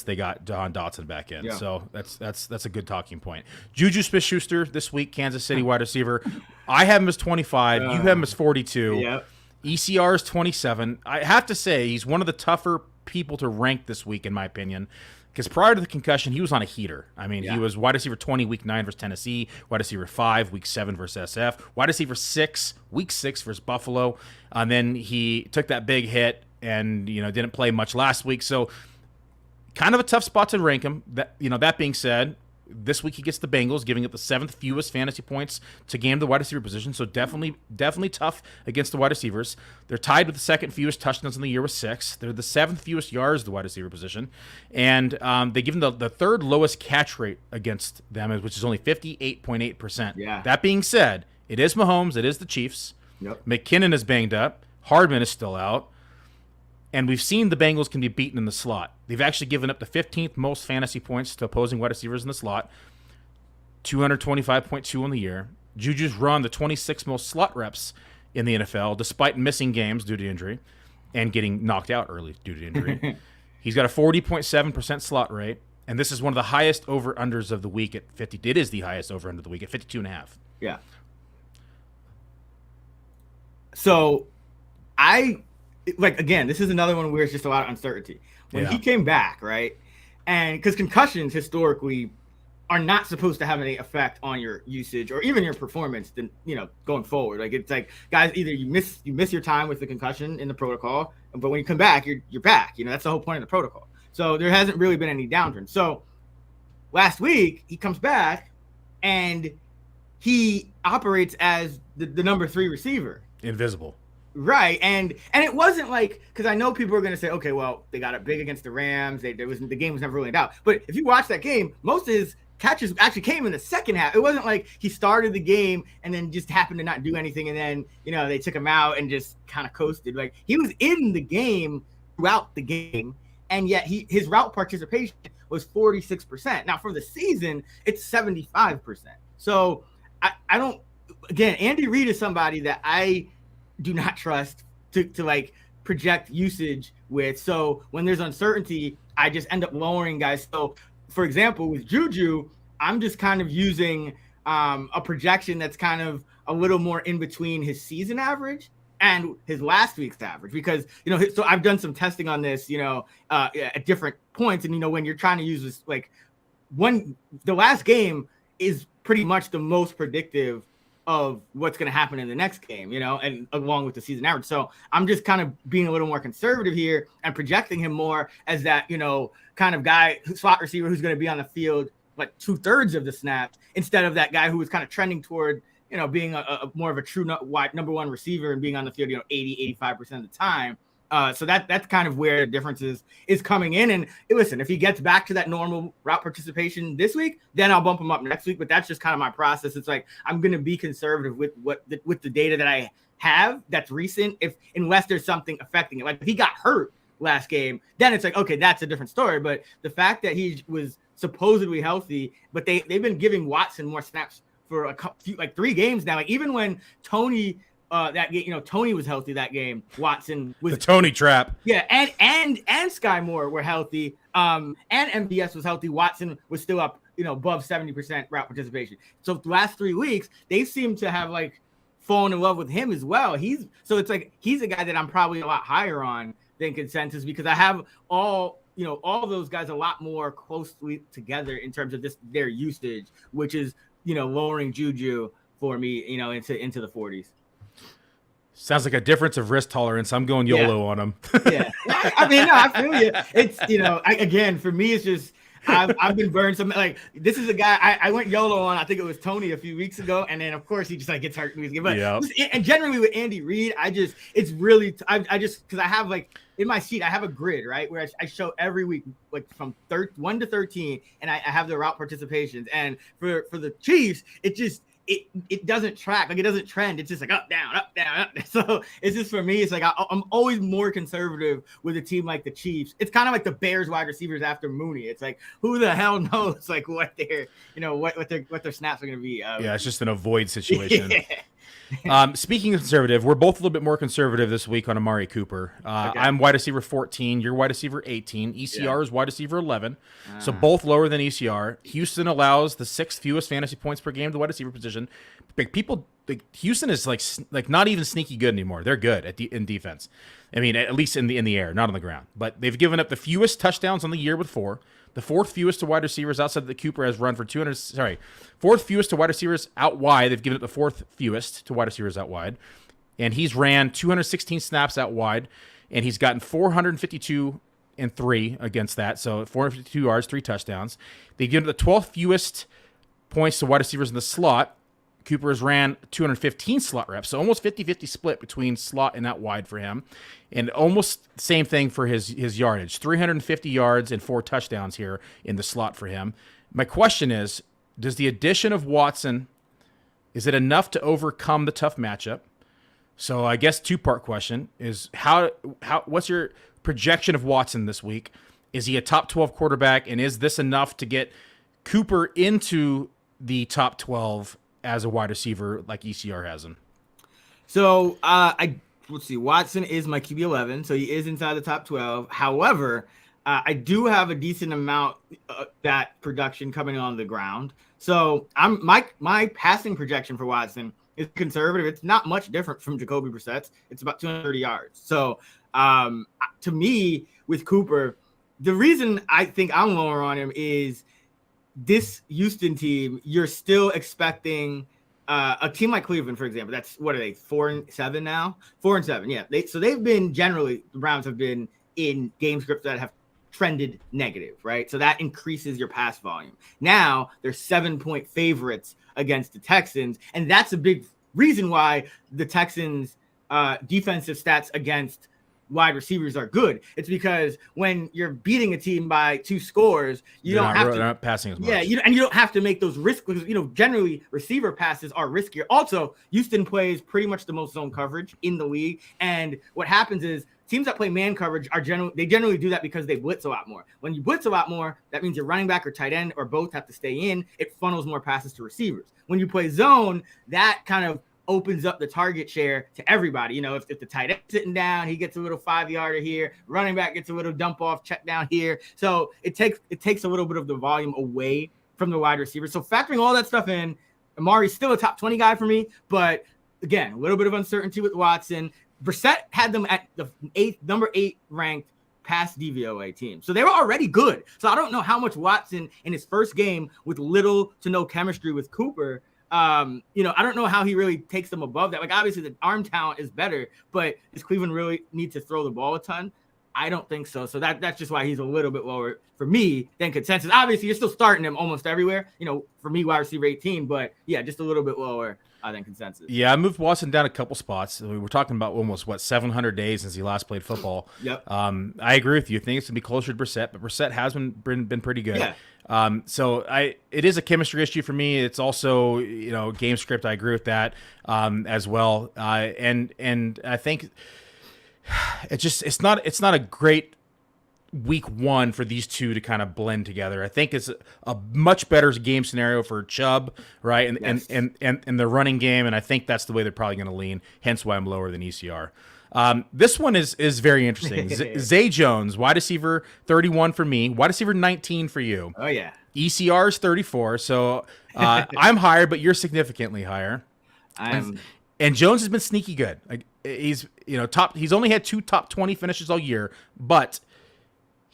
they got Don Dotson back in. Yeah. So that's a good talking point. Juju Smith-Schuster this week, Kansas City wide receiver. I have him as 25. You have him as 42. Yep. ECR is 27. I have to say he's one of the tougher people to rank this week, in my opinion, because prior to the concussion, he was on a heater. I mean, he was wide receiver 20 week 9 versus Tennessee, wide receiver 5 week 7 versus SF, wide receiver 6 week 6 versus Buffalo, and then he took that big hit and didn't play much last week. So kind of a tough spot to rank him. That being said, this week he gets the Bengals, giving up the 7th fewest fantasy points to game the wide receiver position. So definitely tough against the wide receivers. They're tied with the 2nd fewest touchdowns in the year with 6. They're the 7th fewest yards at the wide receiver position, and they give them the 3rd lowest catch rate against them, which is only 58.8%. Yeah. That being said, it is Mahomes. It is the Chiefs. Yep. McKinnon is banged up. Hardman is still out. And we've seen the Bengals can be beaten in the slot. They've actually given up the 15th most fantasy points to opposing wide receivers in the slot, 225.2 on the year. Juju's run the 26th most slot reps in the NFL, despite missing games due to injury and getting knocked out early due to injury. He's got a 40.7% slot rate, and this is one of the highest over-unders of the week at 50. It is the highest over-under of the week at 52.5. Yeah. So again, this is another one where it's just a lot of uncertainty. When he came back, right? And because concussions historically are not supposed to have any effect on your usage or even your performance, then going forward. Like it's like, guys, either you miss your time with the concussion in the protocol, but when you come back, you're back. That's the whole point of the protocol. So there hasn't really been any downturn. So last week he comes back and he operates as the number 3 receiver. Invisible. Right, and it wasn't like, because I know people are going to say, okay, well, they got it big against the Rams. The game was never really in doubt. But if you watch that game, most of his catches actually came in the second half. It wasn't like he started the game and then just happened to not do anything, and then they took him out and just kind of coasted. Like he was in the game throughout the game, and yet his route participation was 46%. Now for the season, it's 75%. So I don't. Again, Andy Reid is somebody that I do not trust to like project usage with. So when there's uncertainty, I just end up lowering guys. So for example, with Juju, I'm just kind of using a projection that's kind of a little more in between his season average and his last week's average, because so I've done some testing on this at different points, and when you're trying to use this, like the last game is pretty much the most predictive of what's going to happen in the next game, and along with the season average. So I'm just kind of being a little more conservative here and projecting him more as that, kind of guy, slot receiver who's going to be on the field like 2/3 of the snaps, instead of that guy who was kind of trending toward, being a more of a true number 1 receiver and being on the field, 80-85% of the time. So that's kind of where the difference is coming in. And listen, if he gets back to that normal route participation this week, then I'll bump him up next week. But that's just kind of my process. It's like I'm going to be conservative with with the data that I have that's recent, unless there's something affecting it. Like if he got hurt last game, then it's like, okay, that's a different story. But the fact that he was supposedly healthy, but they've been giving Watson more snaps for like 3 games now. Like even when Tony. That game, Tony was healthy that game. Watson was the Tony trap. Yeah, and Sky Moore were healthy. And MVS was healthy. Watson was still up, above 70% route participation. So the last 3 weeks, they seem to have like fallen in love with him as well. So it's like he's a guy that I'm probably a lot higher on than consensus, because I have all those guys a lot more closely together in terms of just their usage, which is lowering Juju for me, into the 40s. Sounds like a difference of risk tolerance. I'm going YOLO on him. Yeah. I mean, no, I feel you. It's, again, for me, it's just, I've been burned. Like, this is a guy I went YOLO on. I think it was Tony a few weeks ago. And then, of course, he just like gets hurt. But, and generally with Andy Reid, it's really, because I have like, in my sheet, I have a grid, right, where I show every week, like from 1 to 13, and I have the route participations. And for the Chiefs, it just, it doesn't track, like it doesn't trend. It's just like up, down, up, down, up. So it's just, for me, it's like I'm always more conservative with a team like the Chiefs. It's kind of like the Bears wide receivers after Mooney. It's like, who the hell knows like what their what their snaps are going to be. Yeah, it's just an avoid situation. Yeah. Speaking of conservative, we're both a little bit more conservative this week on Amari Cooper. Okay. I'm wide receiver 14. You're wide receiver 18. ECR is wide receiver 11. So both lower than ECR. Houston allows the 6th fewest fantasy points per game to the wide receiver position. Houston is like not even sneaky good anymore. They're good in defense. I mean, at least in the air, not on the ground. But they've given up the fewest touchdowns on the year with 4. The 4th fewest to wide receivers outside that Cooper has run for 200. Sorry, 4th fewest to wide receivers out wide. They've given it the 4th fewest to wide receivers out wide, and he's ran 216 snaps out wide, and he's gotten 452 and 3 against that. So 452 yards, 3 touchdowns. They've given it the 12th fewest points to wide receivers in the slot. Cooper has ran 215 slot reps, so almost 50-50 split between slot and out wide for him. And almost the same thing for his yardage, 350 yards and 4 touchdowns here in the slot for him. My question is, does the addition of Watson, is it enough to overcome the tough matchup? So I guess 2-part question is what's your projection of Watson this week? Is he a top 12 quarterback, and is this enough to get Cooper into the top 12 as a wide receiver like ECR has him? So let's see. Watson is my QB 11, so he is inside the top 12. However, I do have a decent amount that production coming on the ground. So my passing projection for Watson is conservative. It's not much different from Jacoby Brissett's. It's about 230 yards. So to me, with Cooper, the reason I think I'm lower on him is this Houston team, you're still expecting a team like Cleveland, for example. That's, what are they, 4-7 now? 4-7, yeah. They've been, generally, the Browns have been in game scripts that have trended negative, right? So that increases your pass volume. Now they're 7-point favorites against the Texans, and that's a big reason why the Texans' defensive stats against wide receivers are good. It's because when you're beating a team by 2 scores, they're not passing as much. Yeah, you don't have to make those risks, because generally receiver passes are riskier. Also, Houston plays pretty much the most zone coverage in the league, and what happens is teams that play man coverage generally do that because they blitz a lot more. When you blitz a lot more, that means your running back or tight end or both have to stay in. It funnels more passes to receivers. When you play zone, that kind of opens up the target share to everybody. If the tight end sitting down, he gets a little 5-yarder here, running back gets a little dump off check down here. So it takes a little bit of the volume away from the wide receiver. So factoring all that stuff in, Amari's still a top 20 guy for me, but again, a little bit of uncertainty with Watson. Brissett had them at the number 8 ranked pass DVOA team. So they were already good. So I don't know how much Watson in his first game with little to no chemistry with Cooper, I don't know how he really takes them above that. Like, obviously the arm talent is better, but does Cleveland really need to throw the ball a ton? I don't think so. So that's just why he's a little bit lower for me than consensus. Obviously, you're still starting him almost everywhere. For me, wide receiver 18, but yeah, just a little bit lower than consensus. Yeah, I moved Watson down a couple spots. We were talking about almost 700 days since he last played football. Yep. I agree with you. I think it's gonna be closer to Brissett, but Brissett has been pretty good. Yeah. So it is a chemistry issue for me. It's also game script. I agree with that as well. And I think it's not a great week 1 for these two to kind of blend together. I think it's a much better game scenario for Chubb, right? And the running game, and I think that's the way they're probably going to lean, hence why I'm lower than ECR. This one is very interesting. Zay Jones, wide receiver 31 for me, wide receiver 19 for you. Oh, yeah. ECR is 34, so I'm higher, but you're significantly higher. And Jones has been sneaky good. Like, he's top. He's only had 2 top 20 finishes all year, but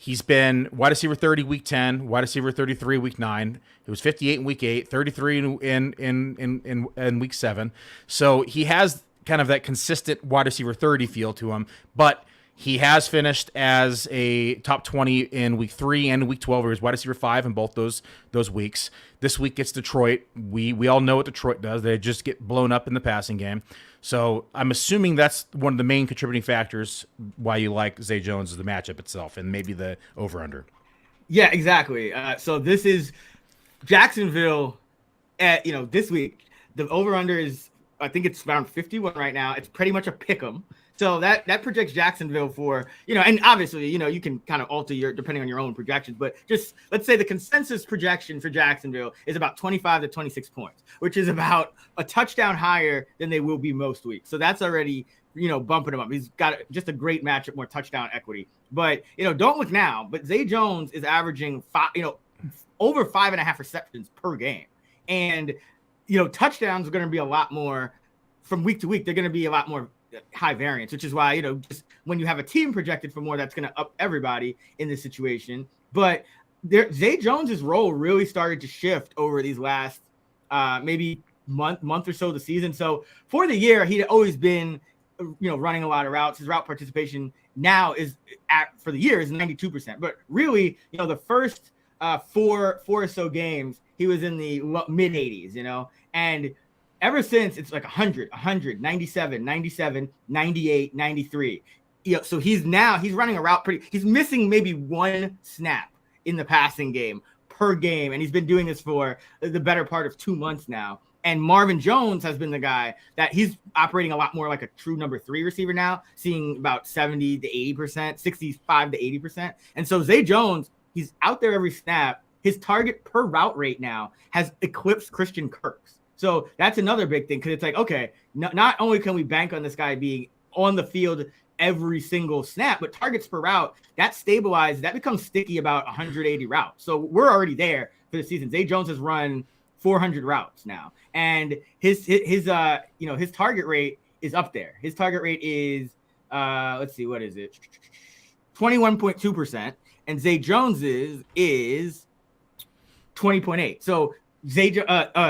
he's been wide receiver 30 week 10, wide receiver 33 week 9. He was 58 in week 8, 33 in week 7. So he has kind of that consistent wide receiver 30 feel to him, but he has finished as a top 20 in week 3 and week 12. He was wide receiver 5 in both those weeks. This week gets Detroit. We all know what Detroit does. They just get blown up in the passing game. So I'm assuming that's one of the main contributing factors why you like Zay Jones, is the matchup itself and maybe the over-under. Yeah, exactly. So this is Jacksonville this week. The over-under is, I think it's around 51 right now. It's pretty much a pick 'em. So that projects Jacksonville for, and obviously, you can kind of alter depending on your own projections, but just let's say the consensus projection for Jacksonville is about 25 to 26 points, which is about a touchdown higher than they will be most weeks. So that's already, bumping him up. He's got just a great matchup, more touchdown equity. But, don't look now, but Zay Jones is averaging over 5.5 receptions per game. And, touchdowns are going to be a lot more from week to week. They're going to be a lot more high variance, which is why, just when you have a team projected for more, that's going to up everybody in this situation. But Zay Jones's role really started to shift over these last maybe month or so of the season. So for the year, he'd always been, running a lot of routes. His route participation now for the year is 92%. But really, the first four or so games, he was in the mid 80s, and ever since, it's like 100, 97, 97, 98, 93. So he's running a route he's missing maybe one snap in the passing game per game. And he's been doing this for the better part of 2 months now. And Marvin Jones has been the guy that he's operating a lot more like a true number 3 receiver now, seeing about 70 to 80%, 65 to 80%. And so Zay Jones, he's out there every snap. His target per route rate now has eclipsed Christian Kirk's. So that's another big thing, because it's like, okay, not only can we bank on this guy being on the field every single snap, but targets per route, that stabilizes, that becomes sticky about 180 routes. So we're already there for the season. Zay Jones has run 400 routes now, and his target rate is up there. His target rate is let's see, what is it? 21.2%, and Zay Jones's is 20.8. So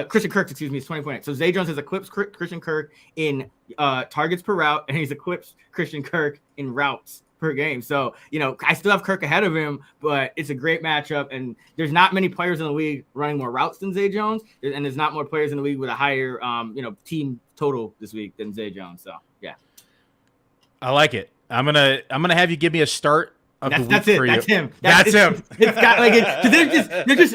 Christian Kirk, is 20.8. So Zay Jones has eclipsed Christian Kirk in targets per route, and he's eclipsed Christian Kirk in routes per game. So, I still have Kirk ahead of him, but it's a great matchup. And there's not many players in the league running more routes than Zay Jones. And there's not more players in the league with a higher, team total this week than Zay Jones. So, yeah. I like it. I'm gonna have you give me a start. That's it. That's him. That's him. It's got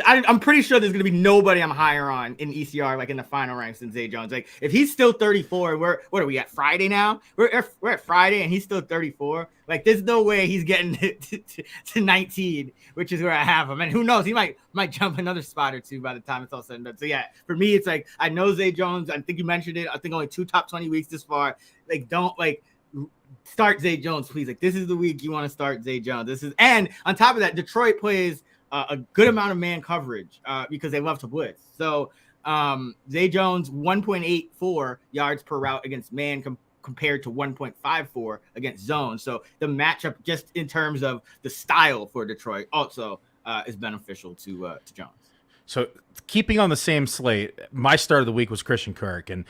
I'm pretty sure there's gonna be nobody I'm higher on in ECR, like in the final ranks, than Zay Jones. Like if he's still 34, what are we at Friday now? We're at Friday and he's still 34. Like there's no way he's getting to 19, which is where I have him. And who knows? He might jump another spot or two by the time it's all said and done. So yeah, for me, it's like I know Zay Jones. I think you mentioned it. I think only 2 top 20 weeks this far. Like don't start Zay Jones, please. Like this is the week you want to start Zay Jones. And on top of that, Detroit plays a good amount of man coverage because they love to blitz. So Zay Jones 1.84 yards per route against man compared to 1.54 against zone. So the matchup, just in terms of the style for Detroit, also is beneficial to Jones. So keeping on the same slate, my start of the week was Christian Kirk, and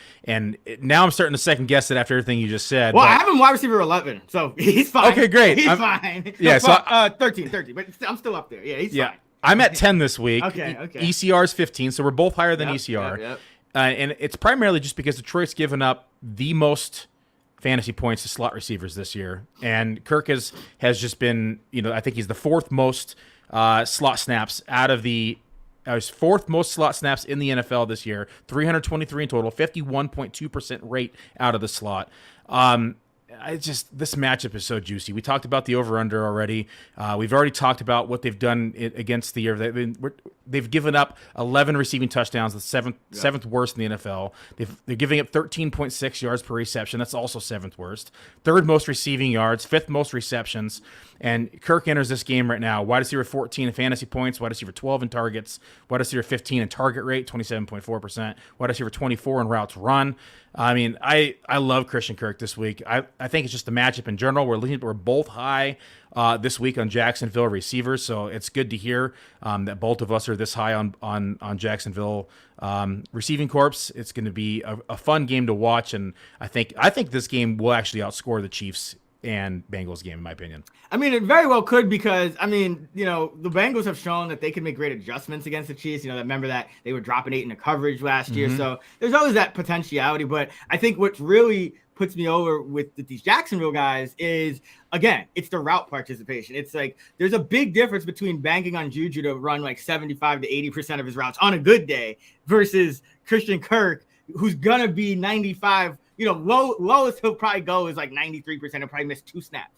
now I'm starting to second guess it after everything you just said. Well, I have him wide receiver 11, so he's fine. Okay, great. He's fine. Yeah, no, 13, but I'm still up there. Yeah, he's fine. I'm at 10 this week. Okay. ECR is 15, so we're both higher than ECR. Yep. And it's primarily just because Detroit's given up the most fantasy points to slot receivers this year, and Kirk has just been, I think he's the 4th most slot snaps out of the. His 4th most slot snaps in the NFL this year, 323 in total, 51.2% rate out of the slot. This matchup is so juicy. We talked about the over/under already. We've already talked about what they've done against the year. They've given up 11 receiving touchdowns, the seventh worst in the NFL. They're giving up 13.6 yards per reception. That's also 7th worst. 3rd most receiving yards, 5th most receptions. And Kirk enters this game right now. Wide receiver 14 in fantasy points, wide receiver 12 in targets, wide receiver 15 in target rate, 27.4%, wide receiver 24 in routes run. I mean, I love Christian Kirk this week. I think it's just the matchup in general. We're both high this week on Jacksonville receivers, so it's good to hear that both of us are this high on Jacksonville receiving corps. It's going to be a fun game to watch, and I think this game will actually outscore the Chiefs and Bengals game, in my opinion. I mean, it very well could, because, the Bengals have shown that they can make great adjustments against the Chiefs. Remember that they were dropping 8 into coverage last year. So there's always that potentiality. But I think what really puts me over with these Jacksonville guys is, again, it's the route participation. It's like there's a big difference between banking on Juju to run like 75 to 80% of his routes on a good day versus Christian Kirk who's gonna be 95. Lowest he'll probably go is like 93%. He'll probably miss 2 snaps.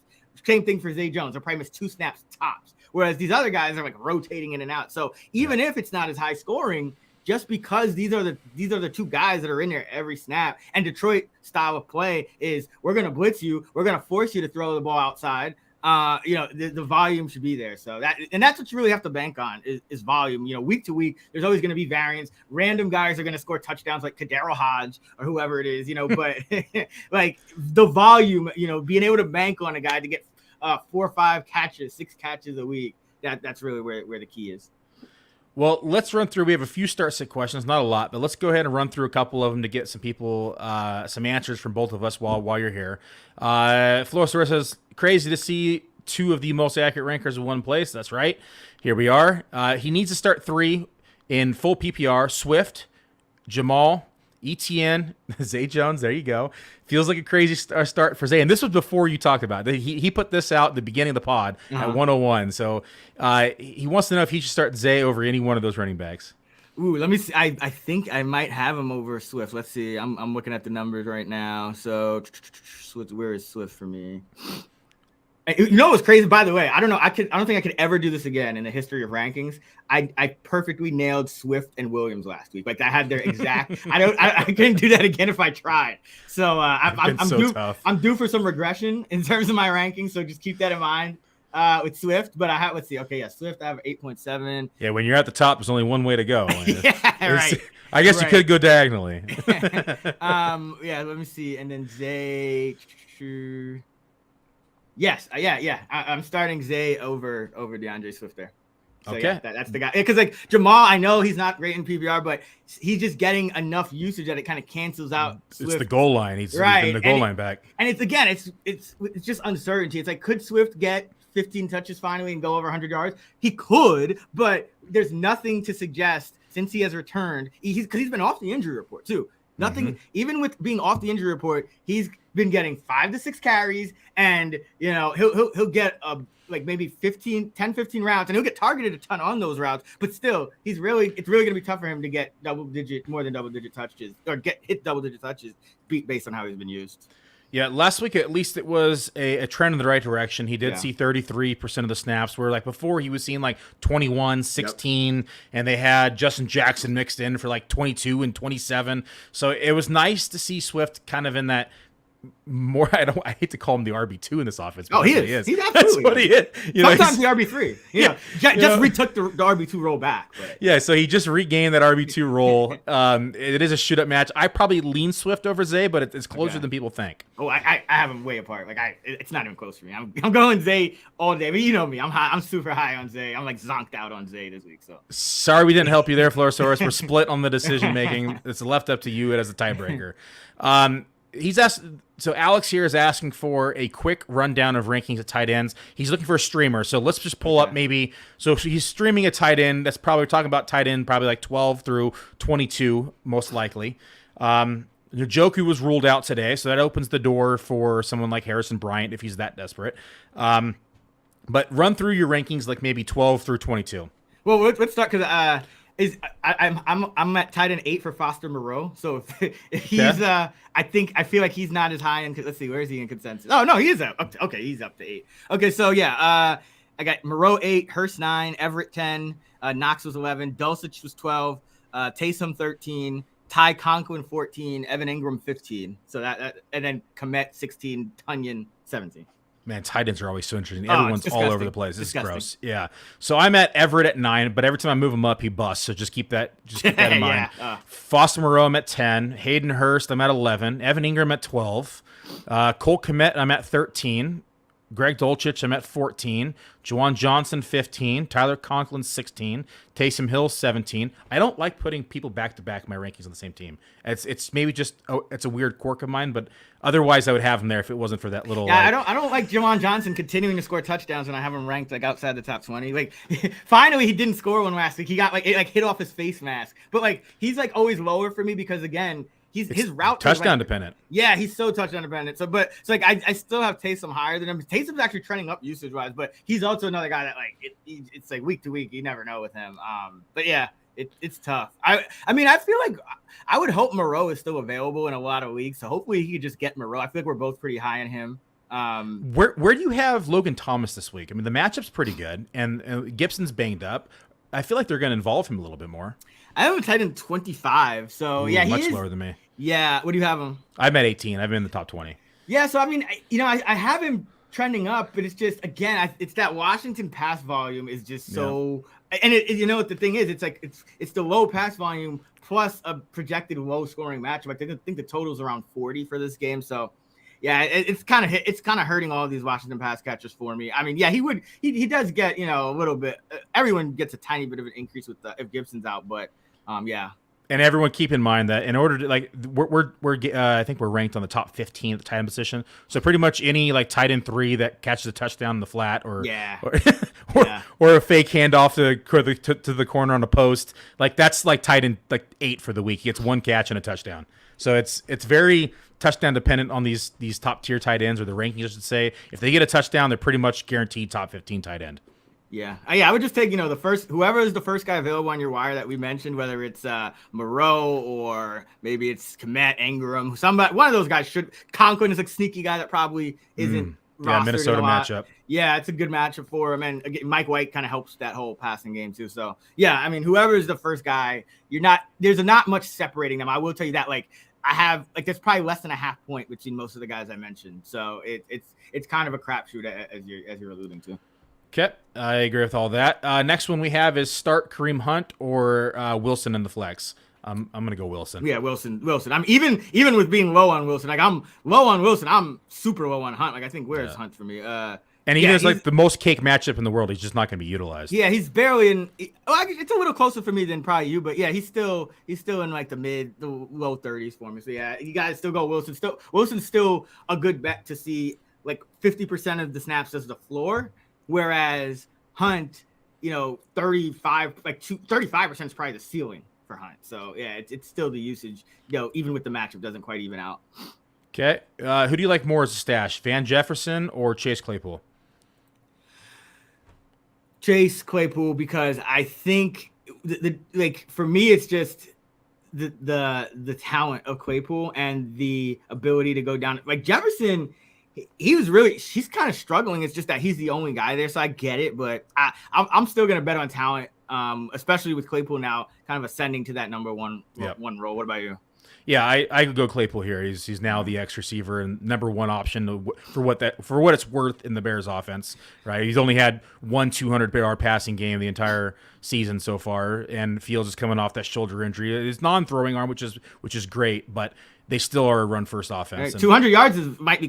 Same thing for Zay Jones. He'll probably miss 2 snaps tops. Whereas these other guys are like rotating in and out. So even if it's not as high scoring, just because these are the 2 guys that are in there every snap, and Detroit style of play is we're gonna blitz you, we're gonna force you to throw the ball outside. The volume should be there. So that's what you really have to bank on is volume. Week to week, there's always going to be variance. Random guys are going to score touchdowns like Kadero Hodge or whoever it is, but like the volume, being able to bank on a guy to get 4 or 5 catches, 6 catches a week. That's really where the key is. Well, let's run through. We have a few start sit questions, not a lot, but let's go ahead and run through a couple of them to get some people some answers from both of us while you're here. Florsaurus says, crazy to see 2 of the most accurate rankers in one place. That's right. Here we are. He needs to start 3 in full PPR. Swift, Jamal, ETN, Zay Jones. There you go. Feels like a crazy start for Zay. And this was before you talked about it. He put this out at the beginning of the pod at 101. So he wants to know if he should start Zay over any one of those running backs. Ooh, let me see. I think I might have him over Swift. Let's see. I'm looking at the numbers right now. So where is Swift for me? What's crazy? By the way, I don't know. I don't think I could ever do this again in the history of rankings. I perfectly nailed Swift and Williams last week. Like I had their exact. I couldn't do that again if I tried. So I'm due for some regression in terms of my rankings. So just keep that in mind with Swift. But let's see. Okay, yeah, Swift. I have 8.7. Yeah, when you're at the top, there's only one way to go. Right. I guess you could go diagonally. Yeah. Let me see. And then Zay. Yes, yeah. I'm starting Zay over DeAndre Swift there. So, okay, yeah, that's the guy. Because like Jamal, I know he's not great in PPR, but he's just getting enough usage that it kind of cancels out Swift. It's the goal line. He's been the goal line back. And it's just uncertainty. It's like, could Swift get 15 touches finally and go over 100 yards? He could, but there's nothing to suggest since he has returned. He's been off the injury report too. Nothing, even with being off the injury report, he's been getting 5 to 6 carries, and he'll get like maybe 10, 15 routes, and he'll get targeted a ton on those routes. But still, it's really gonna be tough for him to get more than double digit touches or hit double digit touches based on how he's been used. Yeah, last week at least it was a trend in the right direction. He did see 33% of the snaps, where like before he was seeing like 21, 16, and they had Justin Jackson mixed in for like 22 and 27. So it was nice to see Swift kind of in that more. I hate to call him the RB2 in this offense. Oh, he is. He's absolutely. That's what he is. Sometimes the RB3. Just retook the RB2 role back. But. Yeah, so he just regained that RB2 role. It is a shoot-up match. I probably lean Swift over Zay, but it's closer than people think. Oh, I have them way apart. Like it's not even close for me. I'm going Zay all day. But you know me. I'm super high on Zay. I'm like zonked out on Zay this week. So sorry we didn't help you there, Florosaurus. We're split on the decision making. It's left up to you as a tiebreaker. He's asked. So Alex here is asking for a quick rundown of rankings at tight ends. He's looking for a streamer. So let's just pull up maybe. So he's streaming a tight end. That's probably, we're talking about tight end, probably like 12 through 22, most likely. Njoku was ruled out today, so that opens the door for someone like Harrison Bryant if he's that desperate. But run through your rankings like maybe 12 through 22. Well, let's start because I'm at tight end 8 for Foster Moreau. So if he's I feel like he's not as high in. Let's see, where is he in consensus? Oh no, he is up. Okay, he's up to 8. Okay, so yeah, I got Moreau 8, Hurst 9, Everett 10, Knox was 11, Dulcich was 12, Taysom 13, Ty Conklin 14, Evan Ingram 15. So that and then Komet 16, Tunyon 17. Man, tight ends are always so interesting. Everyone's all over the place. It's disgusting. Gross. Yeah. So I'm at Everett at 9, but every time I move him up, he busts. So just keep that in mind. Foster Moreau, I'm at 10. Hayden Hurst, I'm at 11. Evan Ingram at 12. Cole Kmet, I'm at 13. Greg Dulcich, I'm at 14. Juwan Johnson, 15. Tyler Conklin, 16. Taysom Hill, 17. I don't like putting people back-to-back in my rankings on the same team. It's maybe just it's a weird quirk of mine, but otherwise I would have him there if it wasn't for that little. Yeah, I don't like Juwan Johnson continuing to score touchdowns when I have him ranked like outside the top 20. Like finally he didn't score one last week. He got it hit off his face mask. But like he's like always lower for me because again, his route touchdown dependent. Yeah, he's so touchdown dependent. So, but it's like I still have Taysom higher than him. Taysom's actually trending up usage wise, but he's also another guy that like it's like week to week you never know with him. But yeah, It's tough. I mean, I feel like I would hope Moreau is still available in a lot of leagues. So hopefully he could just get Moreau. I feel like we're both pretty high on him. Where do you have Logan Thomas this week? I mean, the matchup's pretty good, and Gibson's banged up. I feel like they're going to involve him a little bit more. I have him tight end 25. So Ooh, yeah, much lower than me. Yeah. What do you have him? I'm at 18. I've been in the top 20. Yeah. So I mean, I have him trending up, but it's just again, it's that Washington pass volume is just so. Yeah. And you know what the thing is? It's like it's the low pass volume plus a projected low scoring matchup. I think the total's around 40 for this game. So. Yeah, it's kind of hurting all of these Washington pass catchers for me. I mean, yeah, he does get a little bit. Everyone gets a tiny bit of an increase with if Gibson's out, but yeah. And everyone keep in mind that in order to we're I think we're ranked on the top 15 at the tight end position. So pretty much any tight end 3 that catches a touchdown in the flat or or a fake handoff to the corner on a post, that's tight end 8 for the week. He gets 1 catch and a touchdown. So it's very touchdown dependent on these top tier tight ends, or the rankings, I should say. If they get a touchdown, they're pretty much guaranteed top 15 tight end. Yeah. I would just take, whoever is the first guy available on your wire that we mentioned, whether it's Moreau or maybe it's Komet, Ingram, one of those guys Conklin is a sneaky guy that probably isn't rostered. Minnesota matchup. Yeah, it's a good matchup for him. And again, Mike White kind of helps that whole passing game too. So yeah, I mean, whoever is the first guy, there's not much separating them. I will tell you that, I have there's probably less than a half point between most of the guys I mentioned. So it's kind of a crapshoot as you're alluding to. Okay, I agree with all that. Next one we have is start Kareem Hunt or Wilson in the flex. I'm gonna go Wilson. Yeah, Wilson. I'm even with being low on Wilson. I'm low on Wilson. I'm super low on Hunt. I think where's Hunt for me? And he has the most cake matchup in the world. He's just not going to be utilized. Yeah, he's barely in. It's a little closer for me than probably you, but yeah, he's still in the low 30s for me. So yeah, you guys still go Wilson. Wilson's still a good bet to see 50% of the snaps as the floor, whereas Hunt, 35% is probably the ceiling for Hunt. So yeah, it's still the usage. Even with the matchup, doesn't quite even out. Okay, who do you like more as a stash, Van Jefferson or Chase Claypool? Chase Claypool, because I think for me it's just the talent of Claypool and the ability to go down. Jefferson, he's kind of struggling. It's just that he's the only guy there, so I get it. But I'm still gonna bet on talent, especially with Claypool now kind of ascending to that number one role. What about you? Yeah, I could go Claypool here. He's now the X receiver and number one option for what it's worth in the Bears offense, right? He's only had 200-yard passing game the entire season so far, and Fields is coming off that shoulder injury. His non-throwing arm, which is great, but they still are a run-first offense. Right. 200 yards might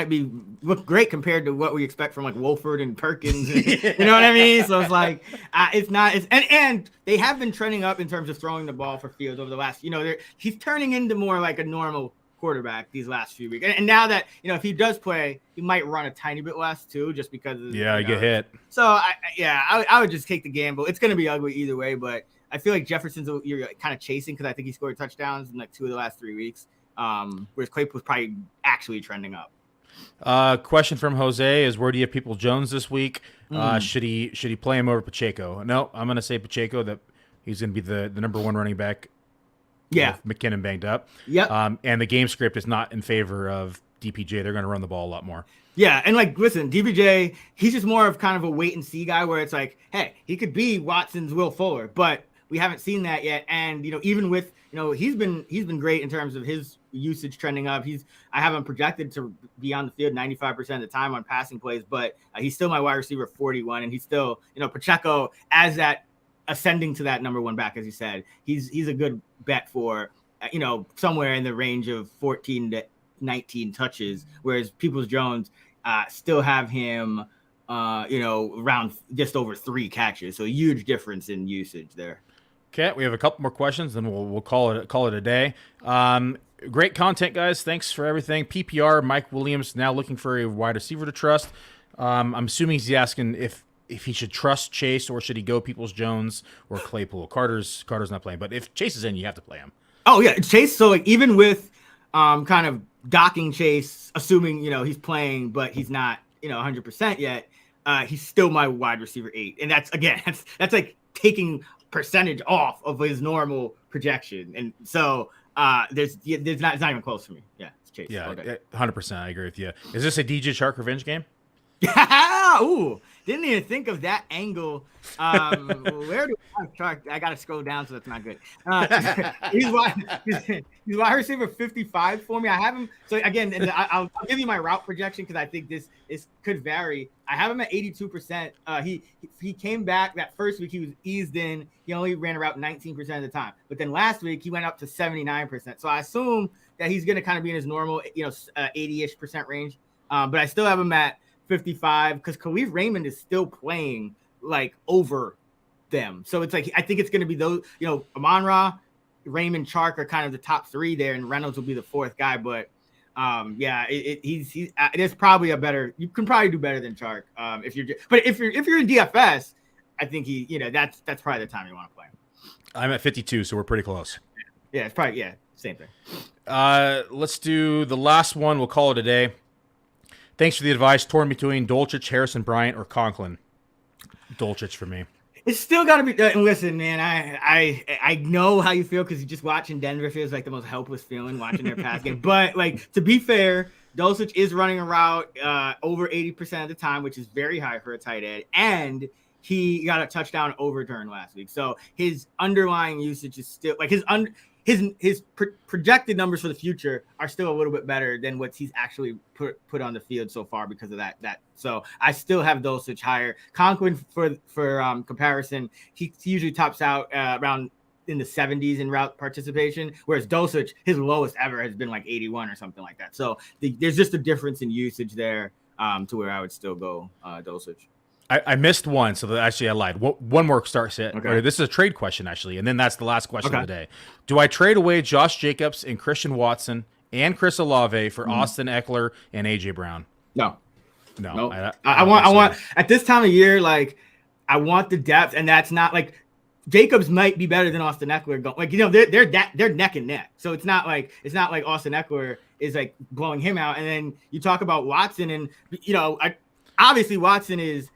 be look great compared to what we expect from Wolford and Perkins. And, you know what I mean? So it's it's not. And they have been trending up in terms of throwing the ball for Fields over the last. He's turning into more like a normal quarterback these last few weeks. And now that if he does play, he might run a tiny bit less too, just because. I get hit. So I would just take the gamble. It's going to be ugly either way, but I feel like Jefferson's you're kind of chasing because I think he scored touchdowns in 2 of the last 3 weeks. Whereas Claypool's probably actually trending up. Question from Jose is, where do you have Peoples-Jones this week? Should he play him over Pacheco? No, I'm going to say Pacheco, that he's going to be the number one running back. Yeah. With McKinnon banged up. Yeah. And the game script is not in favor of DPJ. They're going to run the ball a lot more. Yeah, and listen, DPJ, he's just more of kind of a wait and see guy where it's hey, he could be Watson's Will Fuller, but we haven't seen that yet. And even with he's been great in terms of his usage trending up. I have him projected to be on the field 95% of the time on passing plays, but he's still my wide receiver 41, and he's still Pacheco as that ascending to that number one back, as you said. He's a good bet for somewhere in the range of 14 to 19 touches, whereas Peoples-Jones still have him around just over 3 catches. So a huge difference in usage there. Okay, we have a couple more questions, and we'll call it a day. Great content, guys. Thanks for everything. PPR, Mike Williams now looking for a wide receiver to trust. I'm assuming he's asking if he should trust Chase or should he go Peoples-Jones or Claypool. Carter's not playing, but if Chase is in, you have to play him. Oh yeah, Chase. So even with kind of docking Chase, assuming he's playing, but he's not 100% yet, he's still my wide receiver 8, and that's like taking percentage off of his normal projection, and so it's not even close for me. Yeah, it's Chase. Yeah, 100%. I agree with you. Is this a DJ Shark revenge game? Ooh, didn't even think of that angle. Where do I gotta scroll down, so that's not good. He's wide receiver 55 for me. I have him. So again, and I'll give you my route projection because I think this could vary. I have him at 82%. He came back that first week. He was eased in. He only ran a route 19% of the time. But then last week he went up to 79%. So I assume that he's gonna kind of be in his normal, 80-ish% range. But I still have him at 55 because Khalif Raymond is still playing like over them. So it's like I think it's going to be those, Amon-Ra, Raymond, Chark are kind of the top three there, and Reynolds will be the fourth guy. But he's there's probably you can probably do better than Chark if you're in DFS. I think that's probably the time you want to play him. I'm at 52, so we're pretty close. Yeah, it's probably same thing. Let's do the last one. We'll call it a day. Thanks for the advice. Torn between Dulcich, Harrison Bryant, or Conklin. Dulcich for me. It's still got to be. Listen, man, I know how you feel because just watching Denver feels like the most helpless feeling watching their pass game. But to be fair, Dulcich is running a route over 80% of the time, which is very high for a tight end, and he got a touchdown overturn last week. So his underlying usage is still his projected numbers for the future are still a little bit better than what he's actually put on the field so far because of that. So I still have Dulcich higher. Conklin for comparison, he usually tops out around in the 70s in route participation, whereas Dulcich, his lowest ever has been like 81 or something like that. So there's just a difference in usage there to where I would still go Dulcich. I missed one, so actually I lied. One more start set. Okay. This is a trade question, actually, and then that's the last question of the day. Do I trade away Josh Jacobs and Christian Watson and Chris Olave for Austin Eckler and A.J. Brown? No. I want at this time of year, I want the depth, and that's not Jacobs might be better than Austin Eckler. They're neck and neck. So it's not like Austin Eckler is blowing him out. And then you talk about Watson, and obviously Watson is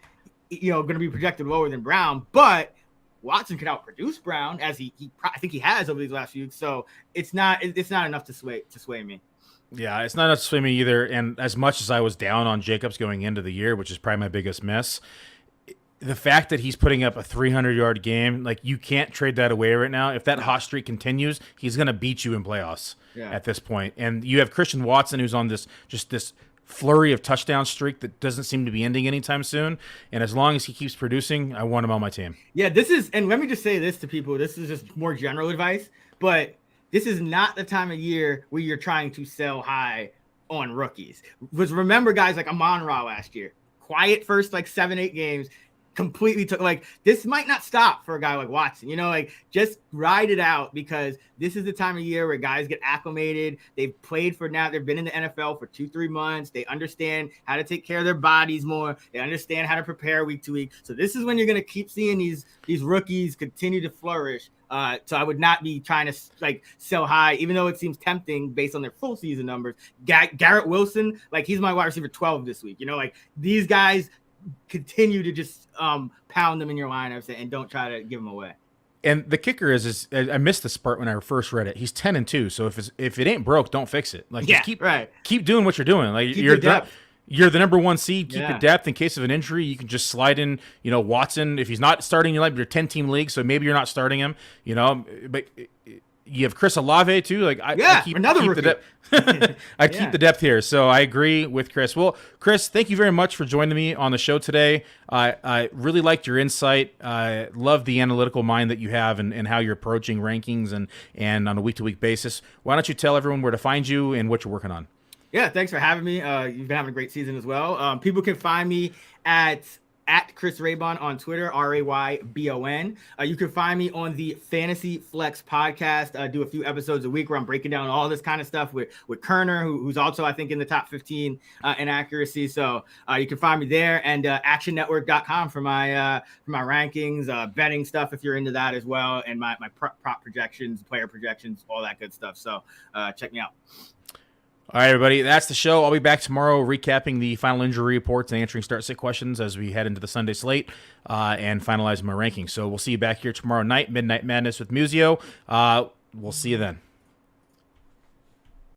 going to be projected lower than Brown, but Watson could outproduce Brown as I think he has over these last few weeks. So it's not enough to sway me. Yeah, it's not enough to sway me either. And as much as I was down on Jacobs going into the year, which is probably my biggest miss, the fact that he's putting up a 300-yard game, you can't trade that away right now. If that hot streak continues, he's going to beat you in playoffs at this point. And you have Christian Watson, who's on this flurry of touchdown streak that doesn't seem to be ending anytime soon. And as long as he keeps producing, I want him on my team. Yeah, and let me just say this to people. This is just more general advice, but this is not the time of year where you're trying to sell high on rookies. Because remember guys like Amon-Ra last year, quiet first 7-8 games, completely took this might not stop for a guy like Watson, just ride it out because this is the time of year where guys get acclimated. They've played they've been in the NFL for 2-3 months. They understand how to take care of their bodies more. They understand how to prepare week to week. So this is when you're going to keep seeing these rookies continue to flourish. So I would not be trying to sell high, even though it seems tempting based on their full season numbers. Garrett Wilson, he's my wide receiver 12 this week. These guys continue to just pound them in your lineups and don't try to give them away. And the kicker is I missed this part when I first read it. He's 10-2, so if it ain't broke, don't fix it. Just keep doing what you're doing. You're the number one seed. Keep your depth in case of an injury. You can just slide in, Watson. If he's not starting, you're 10-team league, so maybe you're not starting him. But you have Chris Olave too. I keep the depth. Keep the depth here. So I agree with Chris. Well, Chris, thank you very much for joining me on the show today. I really liked your insight. I love the analytical mind that you have and how you're approaching rankings and on a week-to-week basis. Why don't you tell everyone where to find you and what you're working on? Yeah, thanks for having me. You've been having a great season as well. People can find me at Chris Raybon on Twitter, Raybon. You can find me on the Fantasy Flex podcast. I do a few episodes a week where I'm breaking down all this kind of stuff with Kerner, who's also, I think, in the top 15 in accuracy. So you can find me there, and actionnetwork.com for my rankings, betting stuff if you're into that as well, and my prop projections, player projections, all that good stuff. So check me out. All right, everybody, that's the show. I'll be back tomorrow recapping the final injury reports and answering start-sit questions as we head into the Sunday slate and finalize my rankings. So we'll see you back here tomorrow night, Midnight Madness with Muzio. We'll see you then.